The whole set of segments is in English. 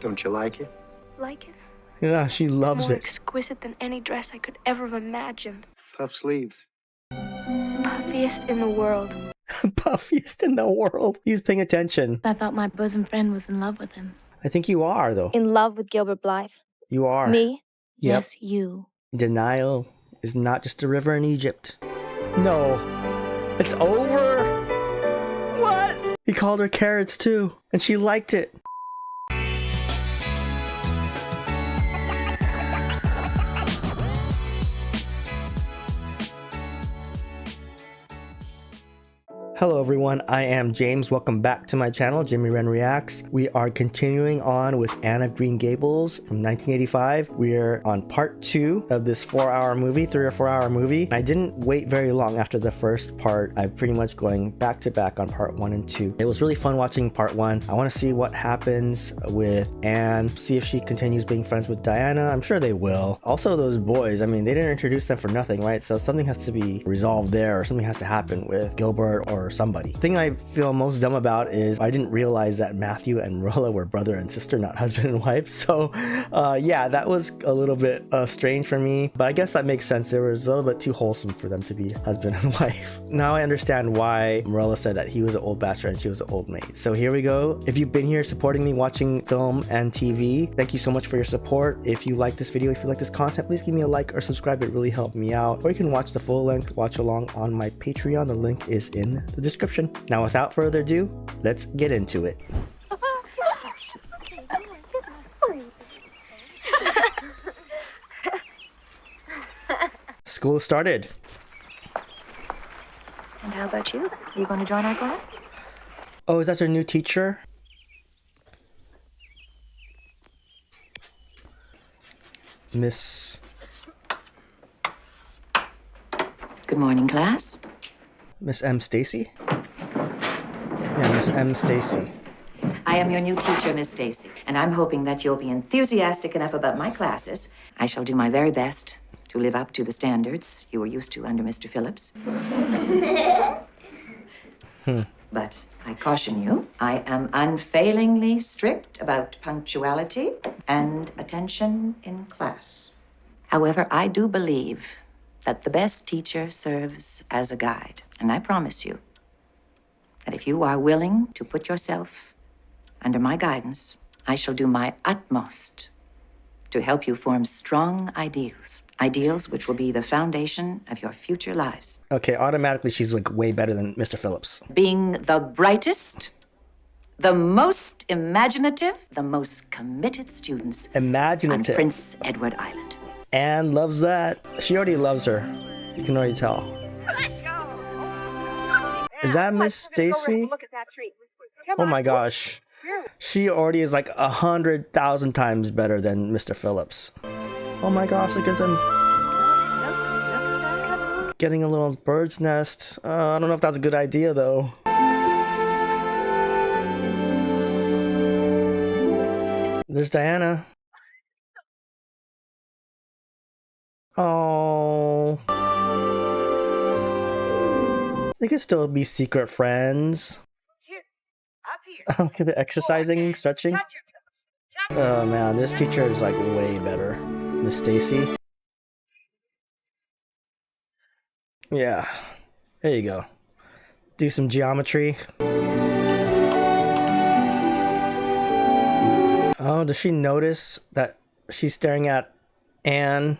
Don't you like it? Like it? Yeah, she loves More it. exquisite than any dress I could ever have imagined. Puff sleeves. Puffiest in the world. Puffiest in the world. He's paying attention. I thought my bosom friend was in love with him. I think you are, though. In love with Gilbert Blythe. You are. Me? Yep. Yes, you. Denial is not just a river in Egypt. No. It's over. What? He called her carrots too, and she liked it. Hello everyone, I am James. Welcome back to my channel, Jimmy Wren Reacts. We are continuing on with Anne of Green Gables from 1985. We're on part 2 of this 4-hour movie, 3 or 4 hour movie. I didn't wait very long after the first part. I'm pretty much going back to back on part 1 and 2. It was really fun watching part 1. I want to see what happens with Anne, see if she continues being friends with Diana. I'm sure they will. Also those boys, I mean, they didn't introduce them for nothing, right? So something has to be resolved there, or something has to happen with Gilbert or somebody. The thing I feel most dumb about is I didn't realize that Matthew and Rolla were brother and sister, not husband and wife. So yeah, that was a little bit strange for me, but I guess that makes sense. There was a little bit too wholesome for them to be husband and wife. Now I understand why Rolla said that he was an old bachelor and she was an old maid. So here we go. If you've been here supporting me watching film and TV, thank you so much for your support. If you like this video, if you like this content, please give me a like or subscribe. It really helped me out. Or you can watch the full length watch along on my Patreon. The link is in the description. Now, without further ado, let's get into it. School started. And how about you? Are you going to join our class? Oh, is that your new teacher? Miss... Good morning, class. Miss M. Stacy? Yeah, Miss M. Stacy. I am your new teacher, Miss Stacy, and I'm hoping that you'll be enthusiastic enough about my classes. I shall do my very best to live up to the standards you were used to under Mr. Phillips. But I caution you, I am unfailingly strict about punctuality and attention in class. However, I do believe that the best teacher serves as a guide. And I promise you that if you are willing to put yourself under my guidance, I shall do my utmost to help you form strong ideals. Ideals which will be the foundation of your future lives. Okay, automatically she's like way better than Mr. Phillips. Being the brightest, the most imaginative, the most committed students Imaginative. on Prince Edward Island. Anne loves that. She already loves her. You can already tell. Is that Miss Stacy? Oh my gosh. She already is like 100,000 times better than Mr. Phillips. Oh my gosh, look at them. Getting a little bird's nest. I don't know if that's a good idea though. There's Diana. Oh. They could still be secret friends. Look at the exercising, stretching. Oh man, this teacher is like way better. Miss Stacy. Yeah. There you go. Do some geometry. Oh, does she notice that she's staring at Anne?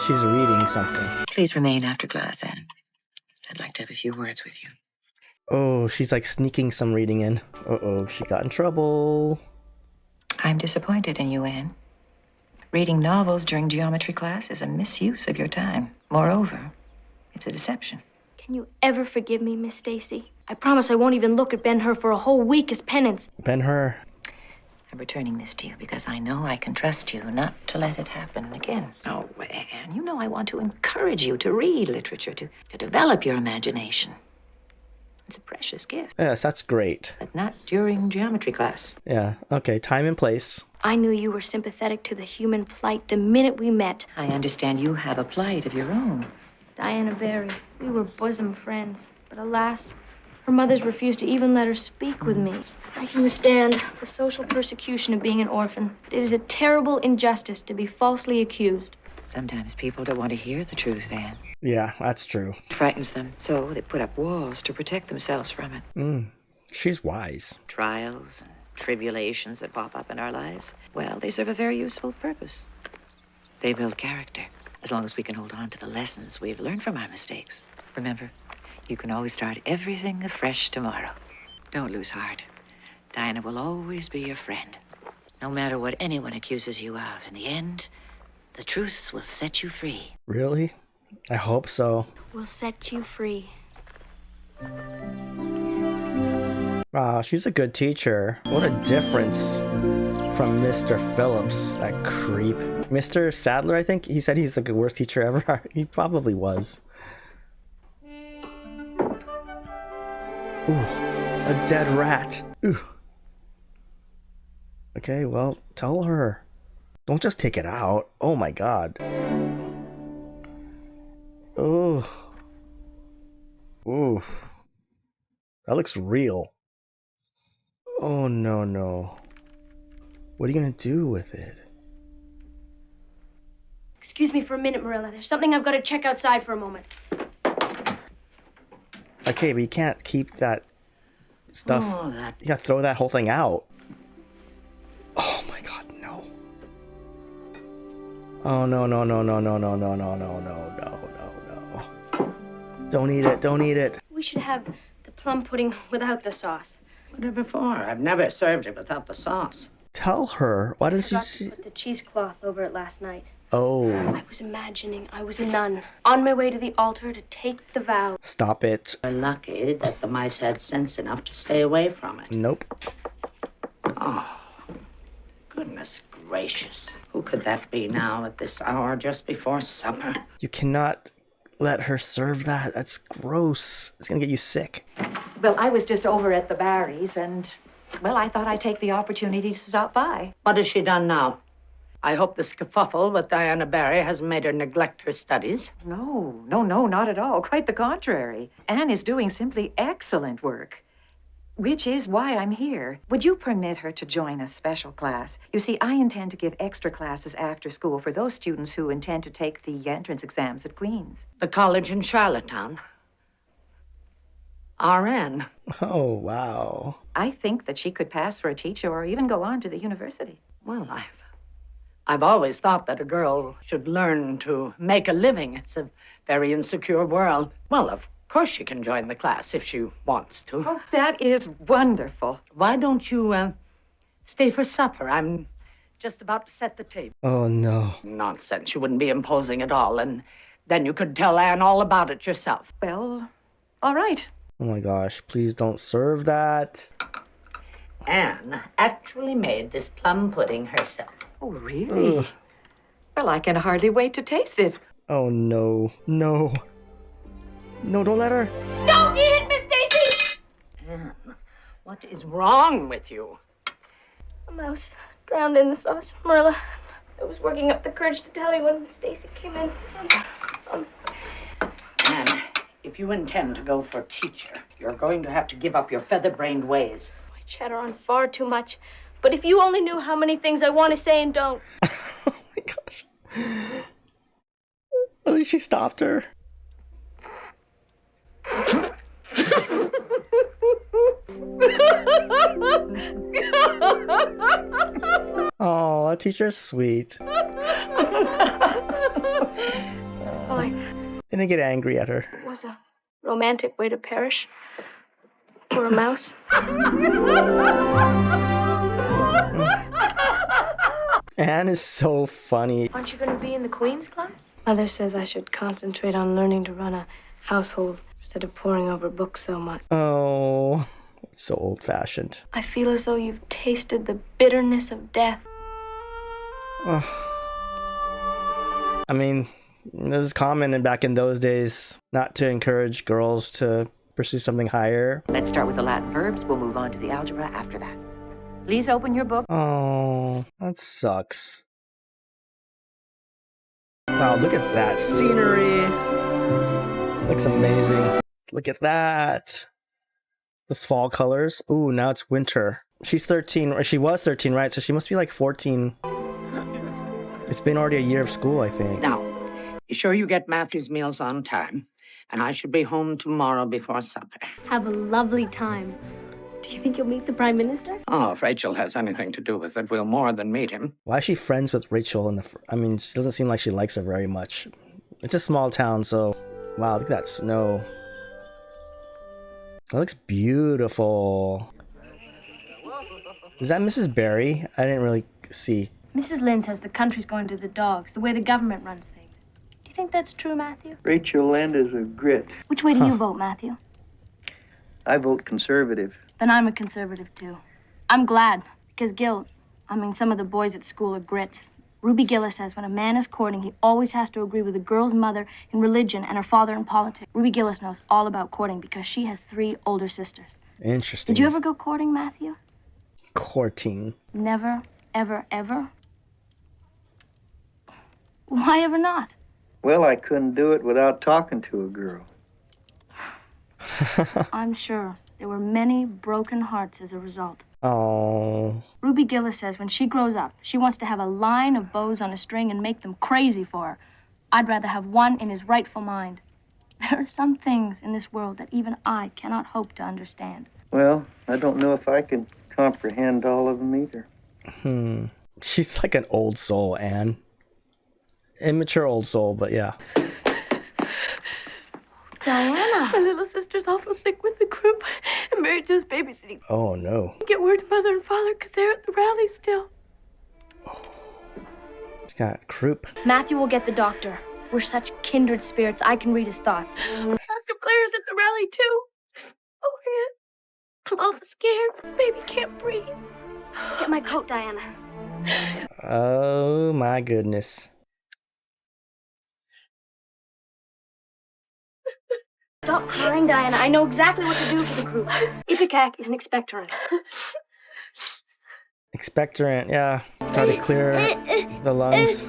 She's reading something. Please remain after class, Anne. I'd like to have a few words with you. Oh, she's like sneaking some reading in. Uh-oh, she got in trouble. I'm disappointed in you, Anne. Reading novels during geometry class is a misuse of your time. Moreover, it's a deception. Can you ever forgive me, Miss Stacy? I promise I won't even look at Ben-Hur for a whole week as penance. Ben-Hur. I'm returning this to you because I know I can trust you not to let it happen again. Oh, Anne, you know I want to encourage you to read literature, to develop your imagination. It's a precious gift. Yes, that's great. But not during geometry class. Yeah, okay, time and place. I knew you were sympathetic to the human plight the minute we met. I understand you have a plight of your own. Diana Barry, we were bosom friends. But alas, Her mother's refused to even let her speak with me. I can withstand the social persecution of being an orphan. It is a terrible injustice to be falsely accused. Sometimes people don't want to hear the truth, Anne. Yeah, that's true. It frightens them, so they put up walls to protect themselves from it. She's wise. Trials and tribulations that pop up in our lives, well, they serve a very useful purpose. They build character, as long as we can hold on to the lessons we've learned from our mistakes. Remember, you can always start everything afresh tomorrow. Don't lose heart. Diana will always be your friend. No matter what anyone accuses you of, in the end, the truth will set you free. Really? I hope so. Will set you free. Wow, she's a good teacher. What a difference from Mr. Phillips, that creep. Mr. Sadler, I think? He said he's like the worst teacher ever. He probably was. Ooh, a dead rat. Ooh. Okay, well, tell her. Don't just take it out. Oh my god. Oh. Ooh. That looks real. Oh no, no. What are you gonna do with it? Excuse me for a minute, Marilla. There's something I've got to check outside for a moment. Okay, but you can't keep that stuff. Oh, You gotta throw that whole thing out. Oh my god, no. Oh no, no, no, no, no, no, no, no, no, no, no, no, no. Don't eat it, don't eat it. We should have the plum pudding without the sauce. What before? I've never served it without the sauce. Tell her. Why does I forgot she... to put the cheesecloth over it last night. Oh. I was imagining I was a nun, on my way to the altar to take the vow. Stop it. We're lucky that the mice had sense enough to stay away from it. Nope. Oh, goodness gracious. Who could that be now at this hour just before supper? You cannot let her serve that. That's gross. It's gonna get you sick. Well, I was just over at the Barrys, and, well, I thought I'd take the opportunity to stop by. What has she done now? I hope this kerfuffle with Diana Barry hasn't made her neglect her studies. No, not at all. Quite the contrary. Anne is doing simply excellent work, which is why I'm here. Would you permit her to join a special class? You see, I intend to give extra classes after school for those students who intend to take the entrance exams at Queen's. The college in Charlottetown. RN. Oh, wow. I think that she could pass for a teacher or even go on to the university. Well, I've always thought that a girl should learn to make a living. It's a very insecure world. Well, of course she can join the class if she wants to. Oh, that is wonderful. Why don't you stay for supper? I'm just about to set the table. Oh, no. Nonsense. You wouldn't be imposing at all. And then you could tell Anne all about it yourself. Well, all right. Oh my gosh, please don't serve that. Anne actually made this plum pudding herself. Oh, really? Ugh. Well, I can hardly wait to taste it. Oh no. No. No, don't let her. Don't eat it, Miss Stacy! Anne, what is wrong with you? A mouse drowned in the sauce, Marilla. I was working up the courage to tell you when Miss Stacy came in. Anne, if you intend to go for teacher, you're going to have to give up your feather-brained ways. I chatter on far too much. But if you only knew how many things I want to say and don't. Oh my gosh. At least she stopped her. Oh, that teacher's sweet. Well, Didn't get angry at her. it was a romantic way to perish. For a mouse. Anne is so funny. Aren't you going to be in the Queen's class? Mother says I should concentrate on learning to run a household instead of poring over books so much. Oh, it's so old-fashioned. I feel as though you've tasted the bitterness of death. I mean, it was common back in those days not to encourage girls to pursue something higher. Let's start with the Latin verbs. We'll move on to the algebra after that. Please open your book. Oh, that sucks. Wow, look at that scenery. Looks amazing. Look at that. This fall colors. Ooh, now it's winter. She's 13, or she was 13, right? So she must be like 14. It's been already a year of school, I think. Now, be sure you get Matthew's meals on time, and I should be home tomorrow before supper. Have a lovely time. Do you think you'll meet the Prime Minister? Oh, if Rachel has anything to do with it, we'll more than meet him. Why is she friends with Rachel in the... I mean, she doesn't seem like she likes her very much. It's a small town, so... Wow, look at that snow. That looks beautiful. Is that Mrs. Barry? I didn't really see. Mrs. Lynn says the country's going to the dogs, the way the government runs things. Do you think that's true, Matthew? Rachel Landa's a grit. Which way do you vote, Matthew? I vote conservative. Then I'm a conservative, too. I'm glad, because some of the boys at school are grits. Ruby Gillis says when a man is courting, he always has to agree with the girl's mother in religion and her father in politics. Ruby Gillis knows all about courting because she has 3 older sisters. Interesting. Did you ever go courting, Matthew? Courting. Never, ever, ever? Why ever not? Well, I couldn't do it without talking to a girl. I'm sure there were many broken hearts as a result. Oh. Ruby Gillis says when she grows up, she wants to have a line of bows on a string and make them crazy for her. I'd rather have one in his rightful mind. There are some things in this world that even I cannot hope to understand. Well, I don't know if I can comprehend all of them either. She's like an old soul, Anne. Immature old soul, but yeah. Diana! My little sister's awful sick with the croup, and Mary Jo's babysitting. Oh, no. Get word to Mother and Father, because they're at the rally still. She's got croup. Matthew will get the doctor. We're such kindred spirits, I can read his thoughts. Dr. Blair's at the rally, too. Oh, yeah. I'm awful scared. Baby can't breathe. Get my coat, Diana. Oh, my goodness. Stop crying, Diana. I know exactly what to do for the group. Ipecac is an expectorant. Expectorant, yeah. Try to clear the lungs.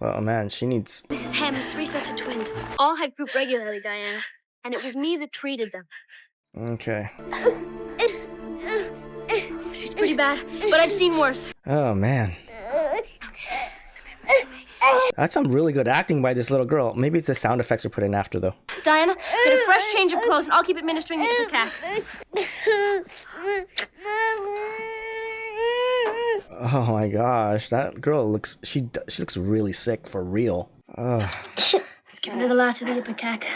Oh, man, she needs... Mrs. Ham has 3 sets of twins. All had croup regularly, Diana. And it was me that treated them. Okay. She's pretty bad, but I've seen worse. Oh, man. That's some really good acting by this little girl. Maybe it's the sound effects are put in after, though. Diana, get a fresh change of clothes, and I'll keep administering the Ipecac. Oh my gosh, that girl looks... She looks really sick for real. Ugh. Let's give her the last of the Ipecac.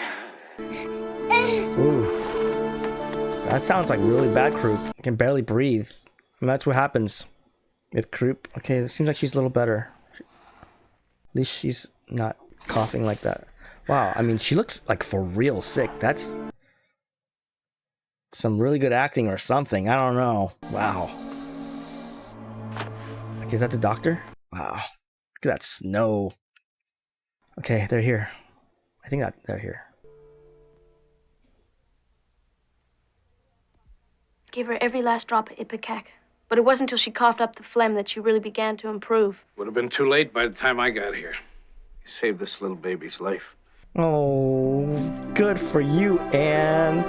Ooh. That sounds like really bad croup. I can barely breathe. And that's what happens with croup. Okay, it seems like she's a little better. At least she's not coughing like that. Wow, I mean, she looks like for real sick. That's some really good acting or something. I don't know. Wow. Okay, is that the doctor? Wow. Look at that snow. Okay, they're here. I think that they're here. Gave her every last drop of Ipecac. But it wasn't until she coughed up the phlegm that she really began to improve. Would have been too late by the time I got here. You saved this little baby's life. Oh, good for you, Anne.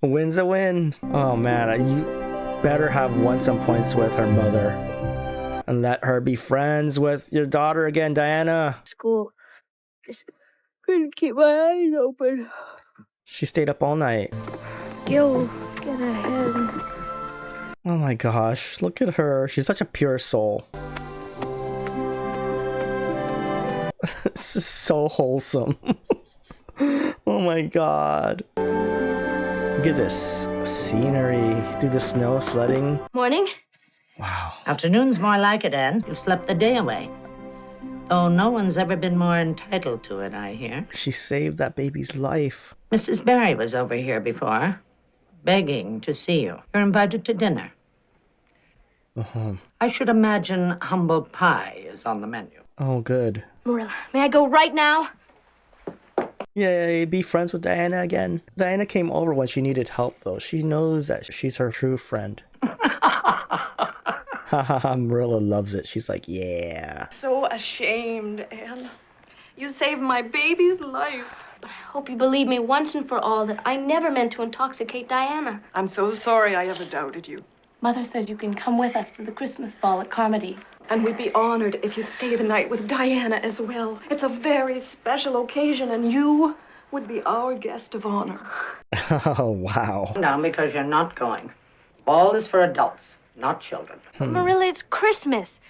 A win's a win. Oh man, you better have won some points with her mother. And let her be friends with your daughter again, Diana. School. Just couldn't keep my eyes open. She stayed up all night. Gil, get ahead. Oh my gosh, look at her. She's such a pure soul. This is so wholesome. Oh my god. Look at this scenery through the snow sledding. Morning. Wow. Afternoon's more like it, Anne. You've slept the day away. Oh, no one's ever been more entitled to it, I hear. She saved that baby's life. Mrs. Barry was over here before, begging to see you. You're invited to dinner. I should imagine humble pie is on the menu. Oh, good. Marilla, may I go right now? Yay, be friends with Diana again. Diana came over when she needed help, though. She knows that she's her true friend. Haha, Marilla loves it. She's like, yeah. So ashamed, Anne. You saved my baby's life. But I hope you believe me once and for all that I never meant to intoxicate Diana. I'm so sorry I ever doubted you. Mother says you can come with us to the Christmas ball at Carmody. And we'd be honored if you'd stay the night with Diana as well. It's a very special occasion, and you would be our guest of honor. Oh, wow. Down because you're not going. Ball is for adults, not children. Marilla, it's Christmas.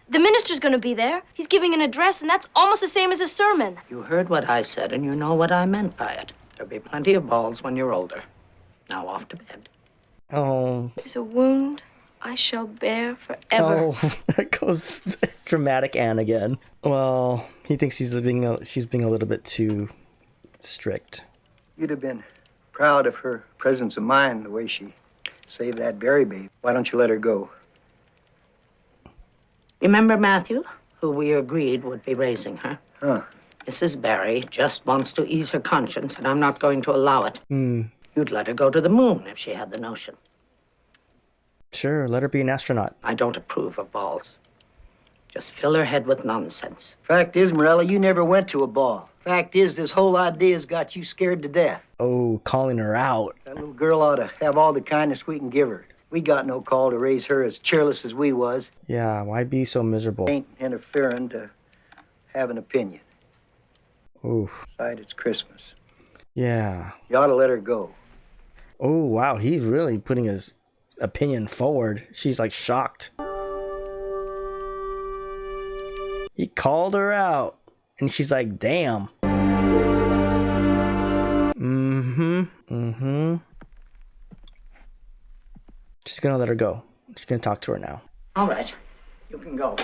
The minister's gonna be there. He's giving an address, and that's almost the same as a sermon. You heard what I said, and you know what I meant by it. There'll be plenty of balls when you're older. Now off to bed. Oh. It's a wound I shall bear forever. Oh, there goes dramatic Anne again. Well, he thinks she's being a little bit too strict. You'd have been proud of her presence of mind, the way she saved that Barry babe. Why don't you let her go? Remember Matthew, who we agreed would be raising her? Huh. Mrs. Barry just wants to ease her conscience, and I'm not going to allow it. Hmm. You'd let her go to the moon if she had the notion. Sure, let her be an astronaut. I don't approve of balls. Just fill her head with nonsense. Fact is, Morella, you never went to a ball. Fact is, this whole idea's got you scared to death. Oh, calling her out. That little girl ought to have all the kindness we can give her. We got no call to raise her as cheerless as we was. Yeah, why be so miserable? Ain't interfering to have an opinion. Oof. Besides, it's Christmas. Yeah. You ought to let her go. Oh, wow, he's really putting his opinion forward. She's like shocked. He called her out, and she's like, damn. She's gonna let her go. She's gonna talk to her now. All right, you can go.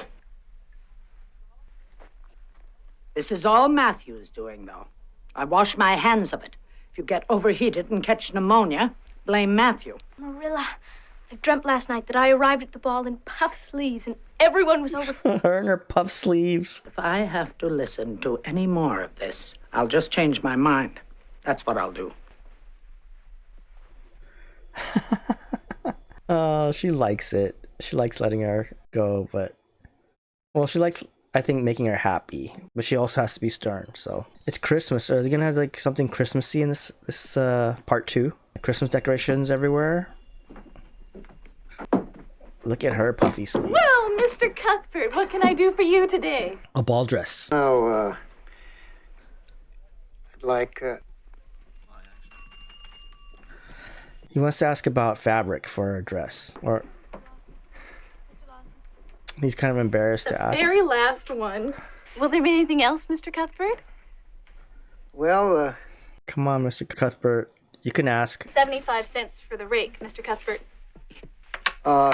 This is all Matthew's doing, though. I wash my hands of it. If you get overheated and catch pneumonia, blame Matthew. Marilla, I dreamt last night that I arrived at the ball in puff sleeves and everyone was over. Her and her puff sleeves. If I have to listen to any more of this, I'll just change my mind. That's what I'll do. Oh, she likes it. She likes letting her go, but... Well, she likes, I think, making her happy. But she also has to be stern, so... It's Christmas. Are they gonna have, like, something Christmassy in this part 2? Christmas decorations everywhere? Look at her puffy sleeves. Well, Mr. Cuthbert, what can I do for you today? A ball dress. Oh, I'd like, He wants to ask about fabric for a dress, or he's kind of embarrassed to ask. Very last one. Will there be anything else, Mr. Cuthbert? well, Come on, Mr. Cuthbert, you can ask. 75 cents for the rake, Mr. Cuthbert. while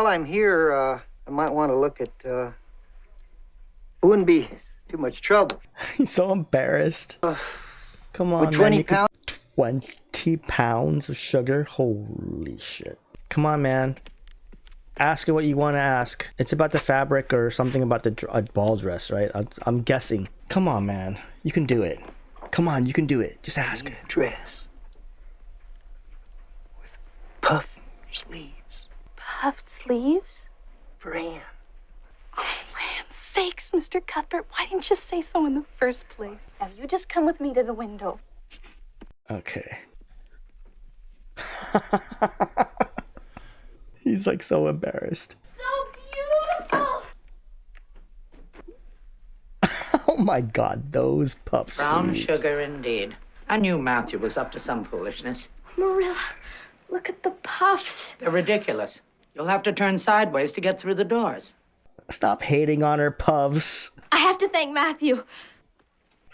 I'm here, I might want to look at, it wouldn't be too much trouble. He's so embarrassed. Come on, With man. 20 You can- pounds? 20 pounds of sugar? Holy shit. Come on, man. Ask her what you want to ask. It's about the fabric or something about the ball dress, right? I'm guessing. Come on, man. You can do it. Come on, you can do it. Just ask. A dress with puff sleeves Puffed sleeves? for Anne. Oh, land's sakes, Mr. Cuthbert, why didn't you say so in the first place? Now, you just come with me to the window. Okay. He's like so embarrassed. So beautiful! Oh my god, those puff Brown sleeves. sugar indeed. I knew Matthew was up to some foolishness. Marilla, look at the puffs. They're ridiculous. You'll have to turn sideways to get through the doors. Stop hating on her puffs. I have to thank Matthew.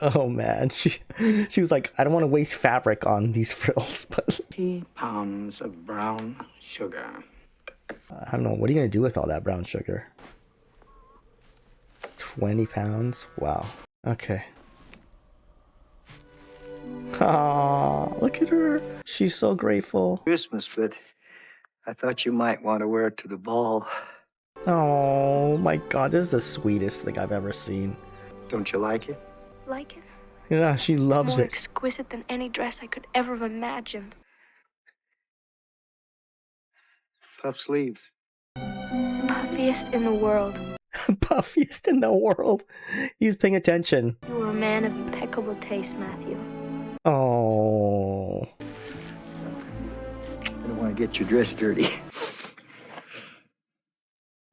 Oh man, she was like, I don't want to waste fabric on these frills, but 20 pounds of brown sugar. I don't know. What are you gonna do with all that brown sugar? 20 pounds? Wow. Okay. Ah, look at her. She's so grateful. Christmas, but I thought you might want to wear it to the ball. Oh my god, this is the sweetest thing I've ever seen. Don't you like it? Like it? Yeah, she loves More it. exquisite than any dress I could ever have imagined. Puff sleeves. Puffiest in the world. Puffiest in the world. He's paying attention. You were a man of impeccable taste, Matthew. Oh. I don't want to get your dress dirty.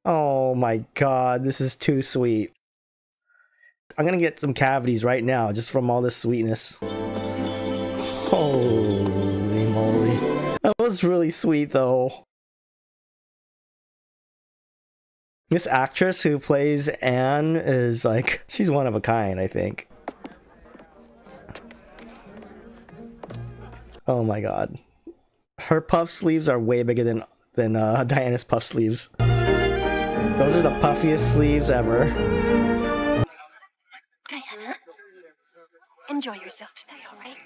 Oh my god, this is too sweet. I'm gonna get some cavities right now just from all this sweetness. Holy moly. That was really sweet though. This actress who plays Anne is like, she's one of a kind, I think. Oh my god. Her puff sleeves are way bigger than Diana's puff sleeves. Those are the puffiest sleeves ever. Diana, enjoy yourself tonight, all right?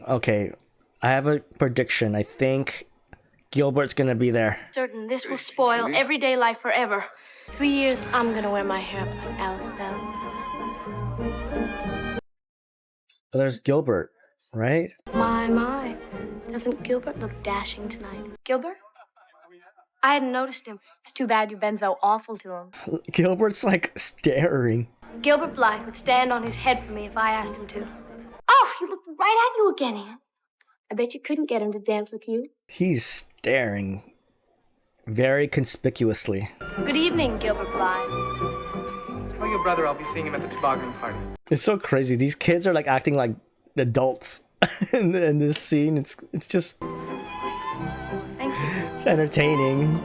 Okay, I have a prediction. I think Gilbert's gonna be there. Certain this will spoil everyday life forever. 3 years, I'm gonna wear my hair up like Alice Bell. Oh, there's Gilbert, right? My. Doesn't Gilbert look dashing tonight? Gilbert? I hadn't noticed him. It's too bad you've been so awful to him. Gilbert's like staring. Gilbert Blythe would stand on his head for me if I asked him to. Oh, he looked right at you again, Anne. I bet you couldn't get him to dance with you. He's staring very conspicuously. Good evening, Gilbert Blythe. Tell your brother I'll be seeing him at the toboggan party. It's so crazy. These kids are like acting like adults in this scene. It's just Thank you. it's entertaining.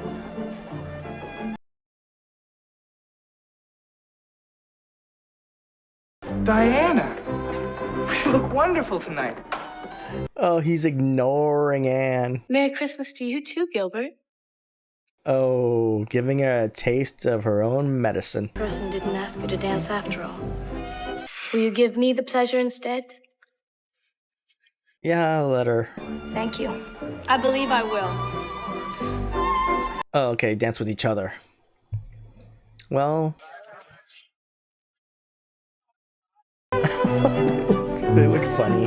Diana! You look wonderful tonight. Oh, he's ignoring Anne. Merry Christmas to you too, Gilbert. Oh, giving her a taste of her own medicine. Person didn't ask you to dance after all. Will you give me the pleasure instead? Yeah, I'll let her. Thank you. I believe I will. Oh, okay, dance with each other. Well... they look funny.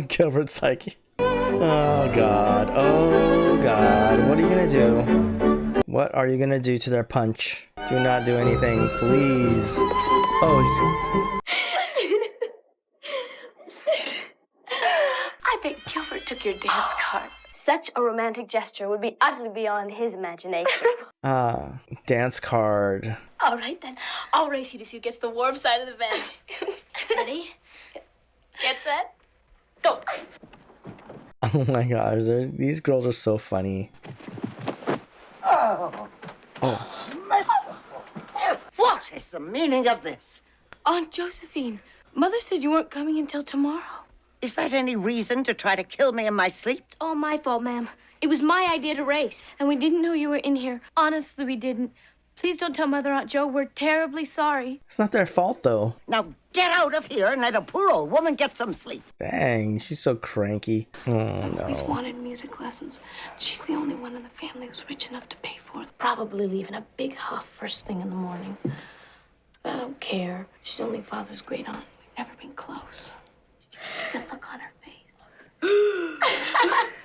Gilbert's like, oh god, what are you gonna do? What are you gonna do to their punch? Do not do anything, please. Oh, I bet Gilbert took your dance card. Such a romantic gesture would be utterly beyond his imagination. dance card. All right, then. I'll race you to see who gets the warm side of the bed. Ready? Get set? Go. Oh my gosh, these girls are so funny. Oh. Merciful. What is the meaning of this? Aunt Josephine, Mother said you weren't coming until tomorrow. Is that any reason to try to kill me in my sleep? It's all my fault, ma'am. It was my idea to race. And we didn't know you were in here. Honestly, we didn't. Please don't tell Mother, Aunt Jo. We're terribly sorry. It's not their fault though. Now get out of here and let a poor old woman get some sleep. Dang, she's so cranky. Oh no. Always wanted music lessons. She's the only one in the family who's rich enough to pay for it. Probably leaving a big huff first thing in the morning. But I don't care. She's only Father's great aunt. We've never been close. See the look on her face.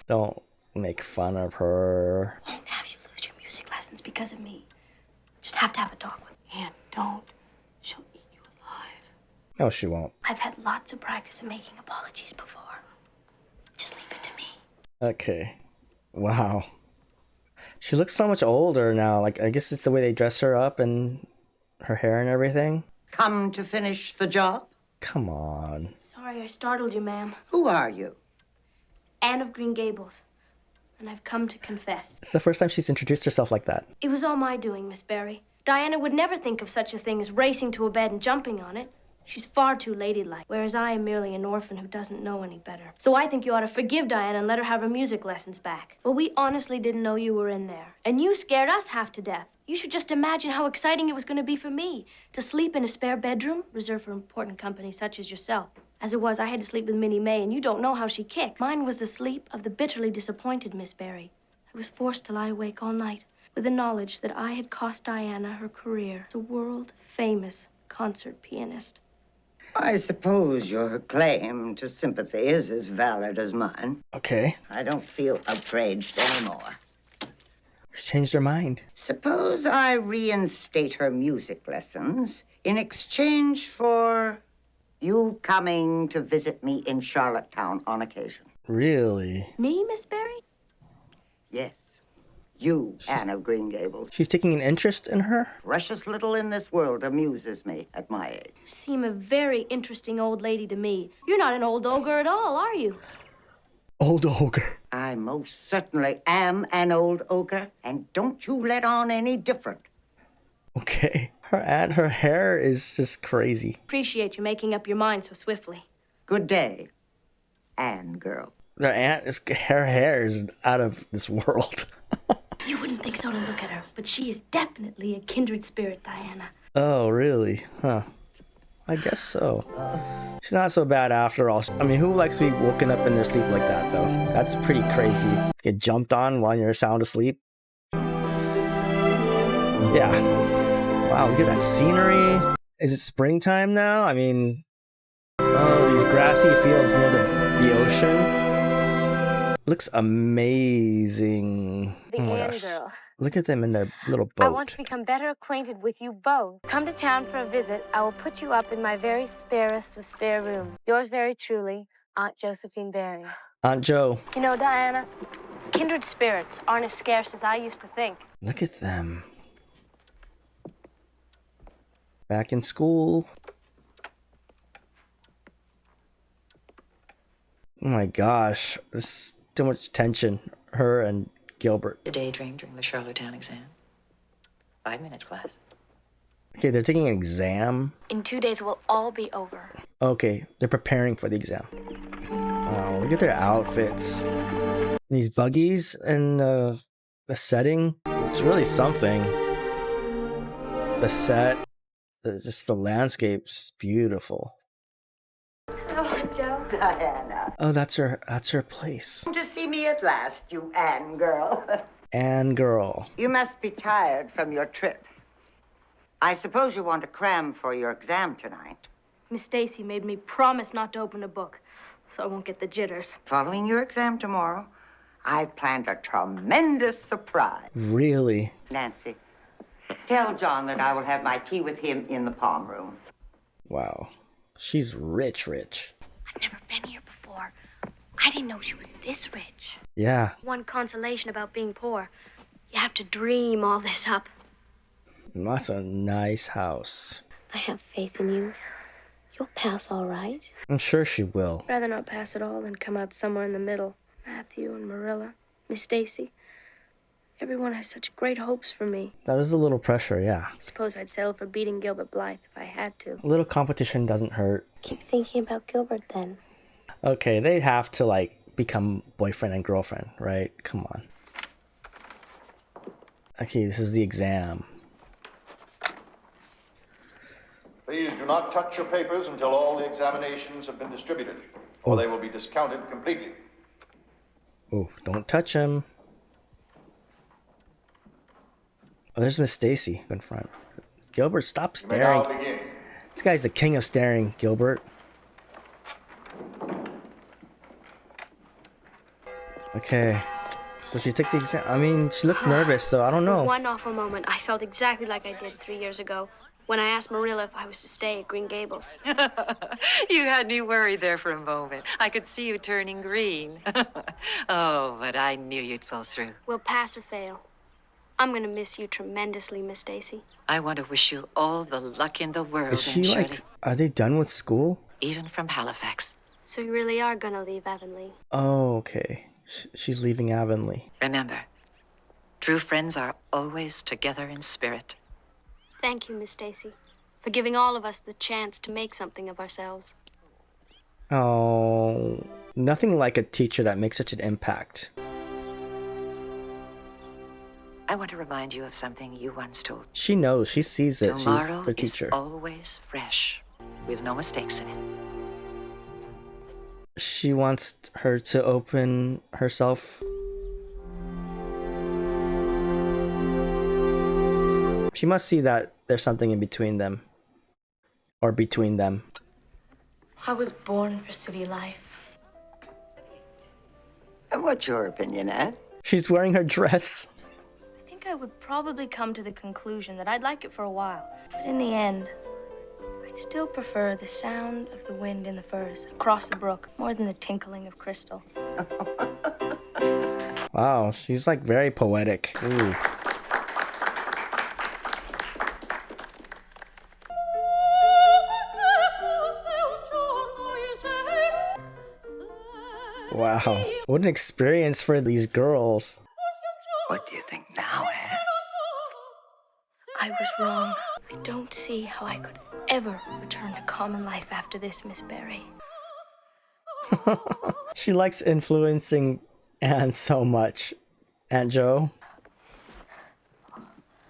Don't make fun of her. Won't have you lose your music lessons because of me. Just have to have a talk with me. And don't. She'll eat you alive. No, she won't. I've had lots of practice in making apologies before. Just leave it to me. Okay. Wow. She looks so much older now. Like, I guess it's the way they dress her up and her hair and everything. Come to finish the job? Come on. Sorry I startled you, ma'am. Who are you? Anne of Green Gables. And I've come to confess. It's the first time she's introduced herself like that. It was all my doing, Miss Barry. Diana would never think of such a thing as racing to a bed and jumping on it. She's far too ladylike, whereas I am merely an orphan who doesn't know any better. So I think you ought to forgive Diana and let her have her music lessons back. But we honestly didn't know you were in there. And you scared us half to death. You should just imagine how exciting it was going to be for me to sleep in a spare bedroom reserved for important company such as yourself. As it was, I had to sleep with Minnie May, and you don't know how she kicks. Mine was the sleep of the bitterly disappointed Miss Barry. I was forced to lie awake all night with the knowledge that I had cost Diana her career as a world-famous concert pianist. I suppose your claim to sympathy is as valid as mine. Okay. I don't feel outraged anymore. She changed her mind. Suppose I reinstate her music lessons in exchange for you coming to visit me in Charlottetown on occasion. Really? Me, Miss Barry? Yes. You, Anne of Green Gables. She's taking an interest in her? Precious little in this world amuses me at my age. You seem a very interesting old lady to me. You're not an old ogre at all, are you? Old ogre. I most certainly am an old ogre, and don't you let on any different. Okay. Her hair is just crazy. Appreciate you making up your mind so swiftly. Good day, Anne girl. Her her hair is out of this world. You wouldn't think so to look at her, but she is definitely a kindred spirit, Diana. Oh, really? Huh. I guess so. She's not so bad after all. I mean, who likes to be woken up in their sleep like that, though? That's pretty crazy. Get jumped on while you're sound asleep. Yeah. Wow, look at that scenery. Is it springtime now? I mean, oh, these grassy fields near the ocean. Looks amazing. The Anne girl. Look at them in their little boat. I want to become better acquainted with you both. Come to town for a visit. I will put you up in my very sparest of spare rooms. Yours very truly, Aunt Josephine Barry. Aunt Joe. You know, Diana, kindred spirits aren't as scarce as I used to think. Look at them. Back in school. Oh my gosh. There's too much tension. Her and Gilbert. A daydream during the Charlottetown exam. 5 minutes, class. Okay, they're taking an exam. In 2 days, we'll all be over. Okay, they're preparing for the exam. Wow, look at their outfits. These buggies and the setting. It's really something. The set, just the landscape's beautiful. Oh, Joe. Diana. Oh, that's her place. Come to see me at last, you Anne girl. Anne girl. You must be tired from your trip. I suppose you want to cram for your exam tonight. Miss Stacy made me promise not to open a book, so I won't get the jitters. Following your exam tomorrow, I've planned a tremendous surprise. Really? Nancy, tell John that I will have my tea with him in the palm room. Wow. She's rich. I've never been here before. I didn't know she was this rich. Yeah. One consolation about being poor, you have to dream all this up. That's a nice house. I have faith in you. You'll pass all right. I'm sure she will. Rather not pass at all than come out somewhere in the middle. Matthew and Marilla, Miss Stacy. Everyone has such great hopes for me. That is a little pressure, yeah. I suppose I'd settle for beating Gilbert Blythe if I had to. A little competition doesn't hurt. Keep thinking about Gilbert then. Okay, they have to, like, become boyfriend and girlfriend, right? Come on. Okay, this is the exam. Please do not touch your papers until all the examinations have been distributed, or they will be discounted completely. Oh, don't touch him. Oh, there's Miss Stacy in front. Gilbert, stop staring. You may now begin. This guy's the king of staring, Gilbert. Okay. So she took the exam. I mean, she looked nervous, though. I don't know. One awful moment, I felt exactly like I did 3 years ago when I asked Marilla if I was to stay at Green Gables. You had me worried there for a moment. I could see you turning green. Oh, but I knew you'd pull through. We'll pass or fail. I'm going to miss you tremendously, Miss Stacy. I want to wish you all the luck in the world, Is she Aunt Shirley. like, are they done with school? Even from Halifax. So you really are going to leave Avonlea? Oh, okay. She's leaving Avonlea. Remember, true friends are always together in spirit. Thank you, Miss Stacy, for giving all of us the chance to make something of ourselves. Oh, nothing like a teacher that makes such an impact. I want to remind you of something you once told. She knows. She sees it. She's Tomorrow her teacher. is always fresh, with no mistakes in it. She wants her to open herself. She must see that there's something in between them. Or between them. I was born for city life. And what's your opinion, Ed? She's wearing her dress. think I would probably come to the conclusion that I'd like it for a while. But in the end, I'd still prefer the sound of the wind in the firs across the brook more than the tinkling of crystal. Wow, she's like very poetic. Ooh. Wow, what an experience for these girls. What do you think now, Anne? I was wrong. I don't see how I could ever return to common life after this, Miss Barry. She likes influencing Anne so much. Aunt Jo.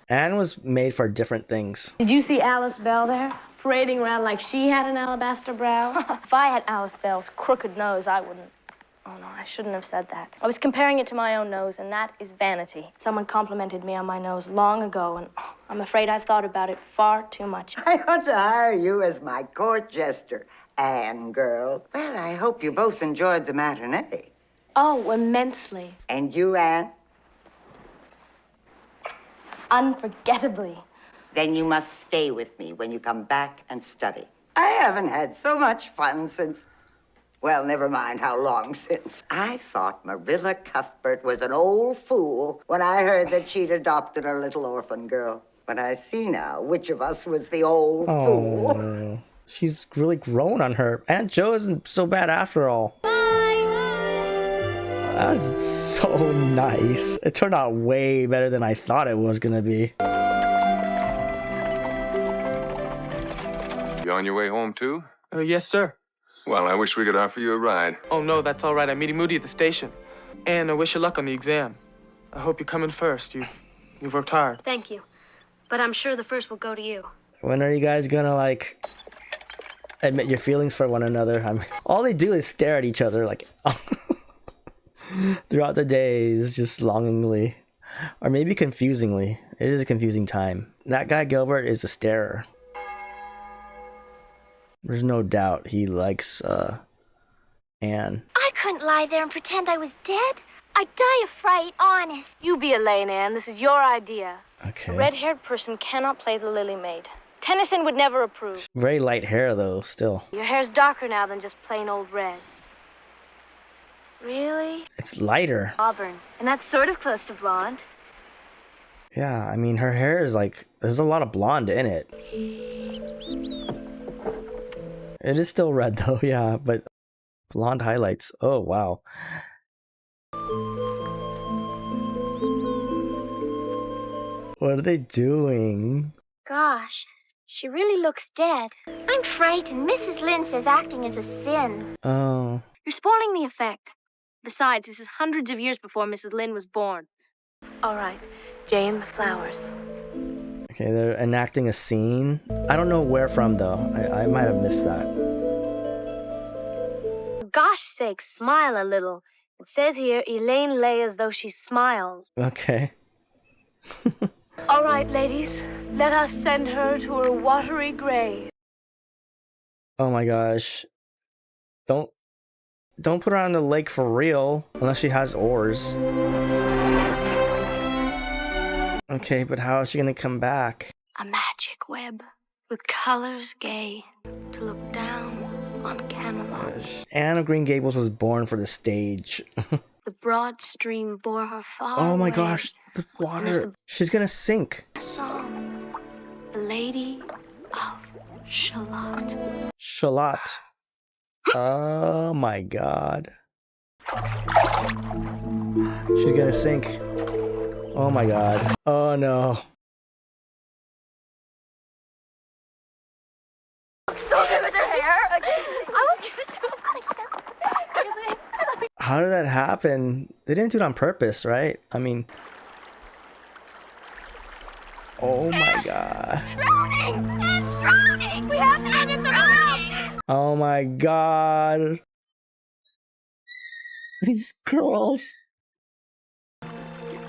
Anne was made for different things. Did you see Alice Bell there? Parading around like she had an alabaster brow? If I had Alice Bell's crooked nose, I wouldn't. Oh, no, I shouldn't have said that. I was comparing it to my own nose, and that is vanity. Someone complimented me on my nose long ago, and I'm afraid I've thought about it far too much. I ought to hire you as my court jester, Anne girl. Well, I hope you both enjoyed the matinee. Oh, immensely. And you, Anne? Unforgettably. Then you must stay with me when you come back and study. I haven't had so much fun since... Well, never mind how long since. I thought Marilla Cuthbert was an old fool when I heard that she'd adopted a little orphan girl. But I see now which of us was the old fool. She's really grown on her. Aunt Jo isn't so bad after all. That's so nice. It turned out way better than I thought it was gonna be. You on your way home, too? Yes, sir. Well, I wish we could offer you a ride. Oh, no, that's all right. I'm meeting Moody at the station. And I wish you luck on the exam. I hope you come in first. You've worked hard. Thank you. But I'm sure the first will go to you. When are you guys gonna, like, admit your feelings for one another? I mean, all they do is stare at each other, like, throughout the days, just longingly. Or maybe confusingly. It is a confusing time. That guy Gilbert is a starer. There's no doubt he likes, Anne. I couldn't lie there and pretend I was dead. I'd die of fright, honest. You be Elaine, Anne. This is your idea. Okay. A red-haired person cannot play the Lily Maid. Tennyson would never approve. Very light hair, though, still. Your hair's darker now than just plain old red. Really? It's lighter. Auburn, and that's sort of close to blonde. Yeah, I mean, her hair is like, there's a lot of blonde in it. It is still red though, yeah, but blonde highlights. Oh, wow. What are they doing? Gosh, she really looks dead. I'm frightened. Mrs. Lynde says acting is a sin. Oh. You're spoiling the effect. Besides, this is hundreds of years before Mrs. Lynde was born. All right, Jay and the Flowers. Okay, they're enacting a scene. I don't know where from though. I might have missed that. For gosh sakes, smile a little. It says here, Elaine lay as though she smiled. Okay. All right, ladies, let us send her to her watery grave. Oh my gosh. Don't put her on the lake for real unless she has oars. Okay, but how is she gonna come back? A magic web with colors gay to look down on Camelot. Anne of Green Gables was born for the stage. The broad stream bore her far Oh my away. gosh, the water. She's gonna sink. A song, the Lady of Shalott. Shalott. Oh my god. She's gonna sink. Oh my god. Oh no. So good with her hair. I was gonna do it. How did that happen? They didn't do it on purpose, right? I mean... Oh my god. It's drowning! It's drowning! We have to get it drowning! Oh my god. These girls.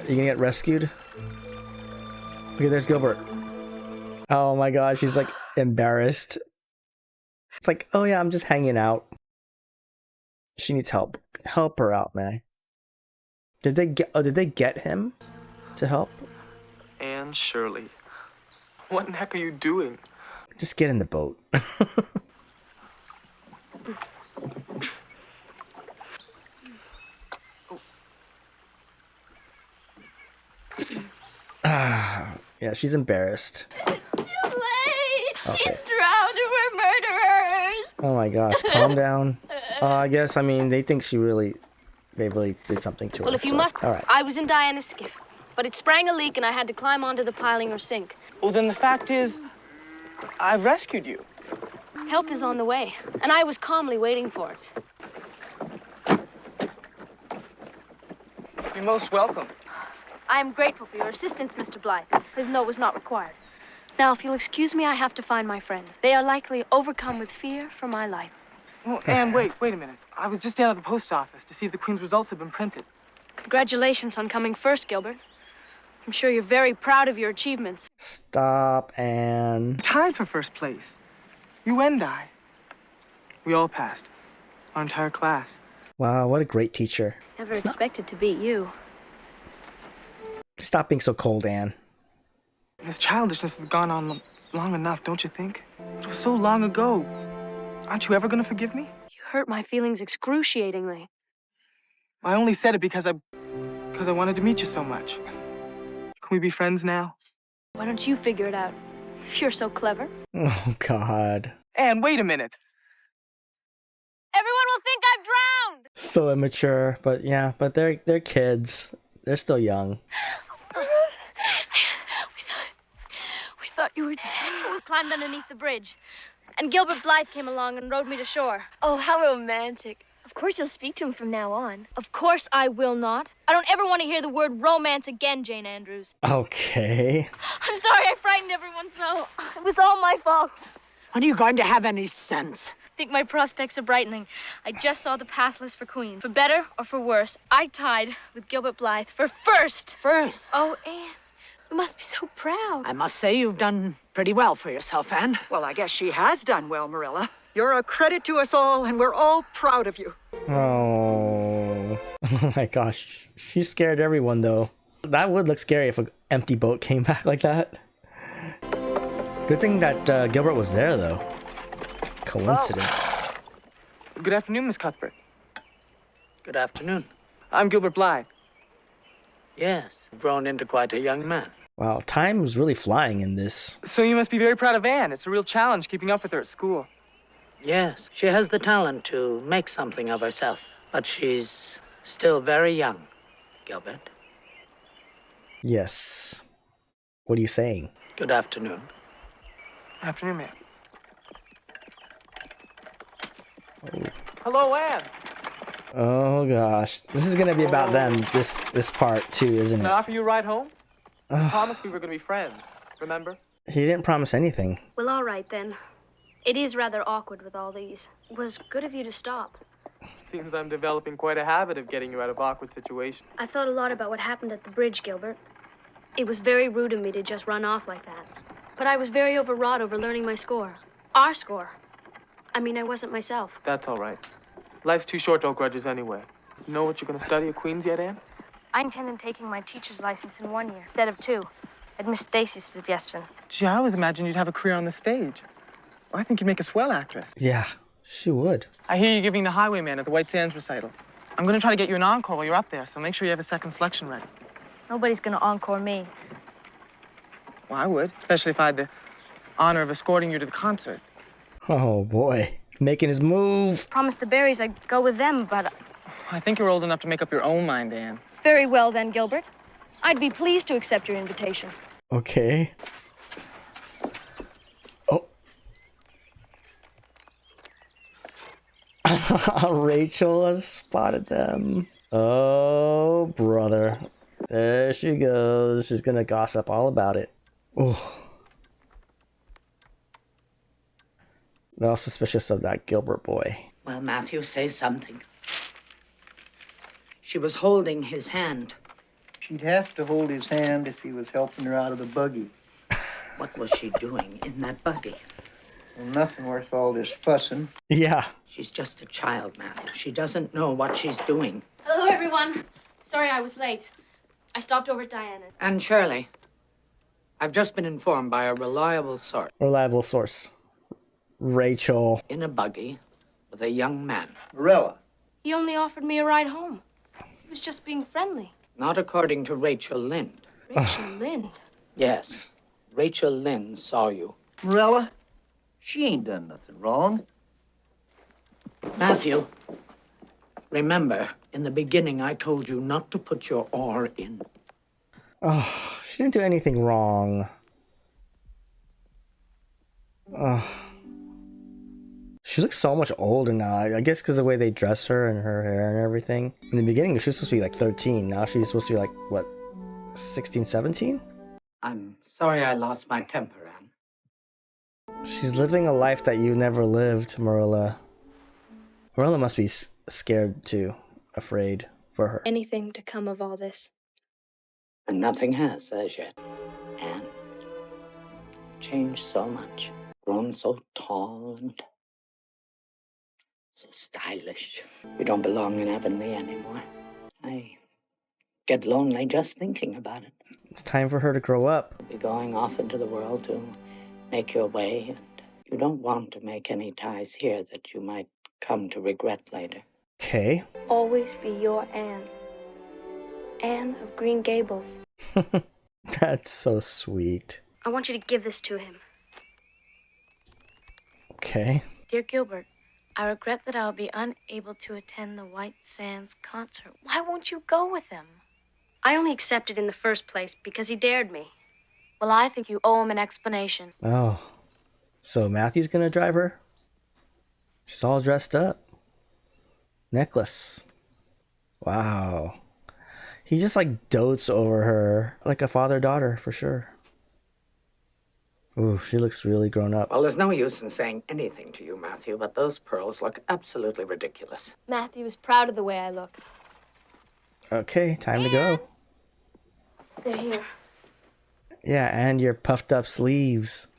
You gonna get rescued? Okay, there's Gilbert. Oh my god, she's like embarrassed. It's like, oh yeah, I'm just hanging out. She needs help. Help her out, man. Did they get him to help? Anne Shirley. What in the heck are you doing? Just get in the boat. Yeah, she's embarrassed. Too late! Okay. She's drowned and we're murderers! Oh my gosh, calm down. I guess, I mean, they think they really did something to her. Well, if you so, must, all right. I was in Diana's skiff, but it sprang a leak and I had to climb onto the piling or sink. Well, then the fact is, I've rescued you. Help is on the way, and I was calmly waiting for it. You're most welcome. I am grateful for your assistance, Mr. Blythe, even though it was not required. Now, if you'll excuse me, I have to find my friends. They are likely overcome with fear for my life. Well, Anne, wait a minute. I was just down at the post office to see if the Queen's results had been printed. Congratulations on coming first, Gilbert. I'm sure you're very proud of your achievements. Stop, Anne. Tied for first place. You and I. We all passed. Our entire class. Wow, what a great teacher. Never expected to beat you. Stop being so cold, Anne. This childishness has gone on long enough, don't you think? It was so long ago. Aren't you ever gonna forgive me? You hurt my feelings excruciatingly. I only said it because I wanted to meet you so much. Can we be friends now? Why don't you figure it out? If you're so clever. Oh, God. Anne, wait a minute. Everyone will think I've drowned! So immature, but yeah, but they're kids. They're still young. We thought you were dead. I was climbed underneath the bridge. And Gilbert Blythe came along and rowed me to shore. Oh, how romantic. Of course you'll speak to him from now on. Of course I will not. I don't ever want to hear the word romance again, Jane Andrews. Okay. I'm sorry I frightened everyone so. It was all my fault. When are you going to have any sense? I think my prospects are brightening. I just saw the path list for Queen. For better or for worse, I tied with Gilbert Blythe for first. First? Oh, Anne, you must be so proud. I must say you've done pretty well for yourself, Anne. Well, I guess she has done well, Marilla. You're a credit to us all, and we're all proud of you. Oh. Oh my gosh. She scared everyone, though. That would look scary if an empty boat came back like that. Good thing that Gilbert was there, though. Coincidence. Oh. Good afternoon, Miss Cuthbert. Good afternoon. I'm Gilbert Blythe. Yes, you've grown into quite a young man. Wow, time is really flying in this. So you must be very proud of Anne. It's a real challenge keeping up with her at school. Yes, she has the talent to make something of herself. But she's still very young, Gilbert. Yes. What are you saying? Good afternoon. Afternoon, ma'am. Oh. Hello, Anne. Oh gosh, this is gonna be about them. This part too, isn't Can I it? offer you a ride home? I promised we were gonna be friends. Remember? He didn't promise anything. Well, all right then. It is rather awkward with all these. It was good of you to stop. Seems I'm developing quite a habit of getting you out of awkward situations. I thought a lot about what happened at the bridge, Gilbert. It was very rude of me to just run off like that. But I was very overwrought over learning my score. Our score. I mean, I wasn't myself. That's all right. Life's too short to hold grudges anyway. You know what you're gonna study at Queen's yet, Anne? I intend on taking my teacher's license in 1 year instead of 2. At Miss Stacy's suggestion. Gee, I always imagined you'd have a career on the stage. I think you'd make a swell actress. Yeah, she would. I hear you're giving the Highwayman at the White Sands recital. I'm gonna try to get you an encore while you're up there, so make sure you have a second selection ready. Nobody's gonna encore me. Well, I would, especially if I had the honor of escorting you to the concert. Oh boy, making his move. Promised the Berries I'd go with them, but... I think you're old enough to make up your own mind, Anne. Very well then, Gilbert. I'd be pleased to accept your invitation. Okay. Oh. Rachel has spotted them. Oh, brother. There she goes. She's gonna gossip all about it. Oh. They're all suspicious of that Gilbert boy. Well, Matthew, say something. She was holding his hand. She'd have to hold his hand if he was helping her out of the buggy. What was she doing in that buggy? Well, nothing worth all this fussing. Yeah. She's just a child, Matthew. She doesn't know what she's doing. Hello, everyone. Sorry I was late. I stopped over at Diana. And Shirley. I've just been informed by a reliable source. Reliable source. Rachel. In a buggy with a young man. Marilla. He only offered me a ride home. He was just being friendly. Not according to Rachel Lynde. Rachel Lynde? Yes, Rachel Lynde saw you. Marilla, she ain't done nothing wrong. Matthew, remember, in the beginning I told you not to put your oar in. Oh, she didn't do anything wrong. Oh. She looks so much older now. I guess because the way they dress her and her hair and everything. In the beginning, she was supposed to be like 13. Now she's supposed to be like, what, 16, 17? I'm sorry I lost my temper, Anne. She's living a life that you never lived, Marilla. Marilla must be scared too, afraid for her. Anything to come of all this. And nothing has as yet. Anne, changed so much. Grown so tall and so stylish. You don't belong in Avonlea anymore. I get lonely just thinking about it. It's time for her to grow up. You'll be going off into the world to make your way, and you don't want to make any ties here that you might come to regret later. Okay. Always be your Anne. Anne of Green Gables. That's so sweet. I want you to give this to him. Okay. Dear Gilbert, I regret that I'll be unable to attend the White Sands concert. Why won't you go with him? I only accepted in the first place because he dared me. Well, I think you owe him an explanation. Oh. So Matthew's gonna drive her? She's all dressed up. Necklace. Wow. He just like dotes over her. Like a father-daughter for sure. Ooh, she looks really grown up. Well, there's no use in saying anything to you, Matthew, but those pearls look absolutely ridiculous. Matthew is proud of the way I look. Okay, time to go. They're here. Yeah, and your puffed up sleeves.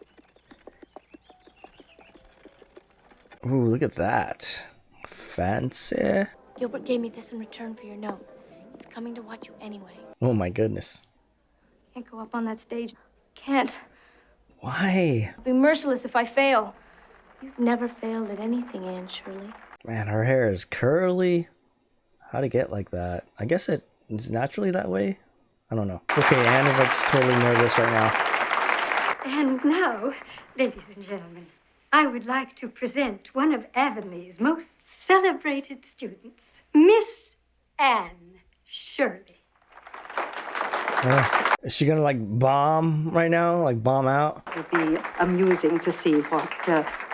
Ooh, look at that. Fancy. Gilbert gave me this in return for your note. He's coming to watch you anyway. Oh my goodness. Can't go up on that stage. Can't. Why? I'll be merciless if I fail. You've never failed at anything, Anne Shirley. Man, her hair is curly. How'd it get like that? I guess it's naturally that way. I don't know. Okay, Anne is like totally nervous right now. And now, ladies and gentlemen, I would like to present one of Avonlea's most celebrated students, Miss Anne Shirley. Is she gonna like bomb right now? Like bomb out? It'll be amusing to see what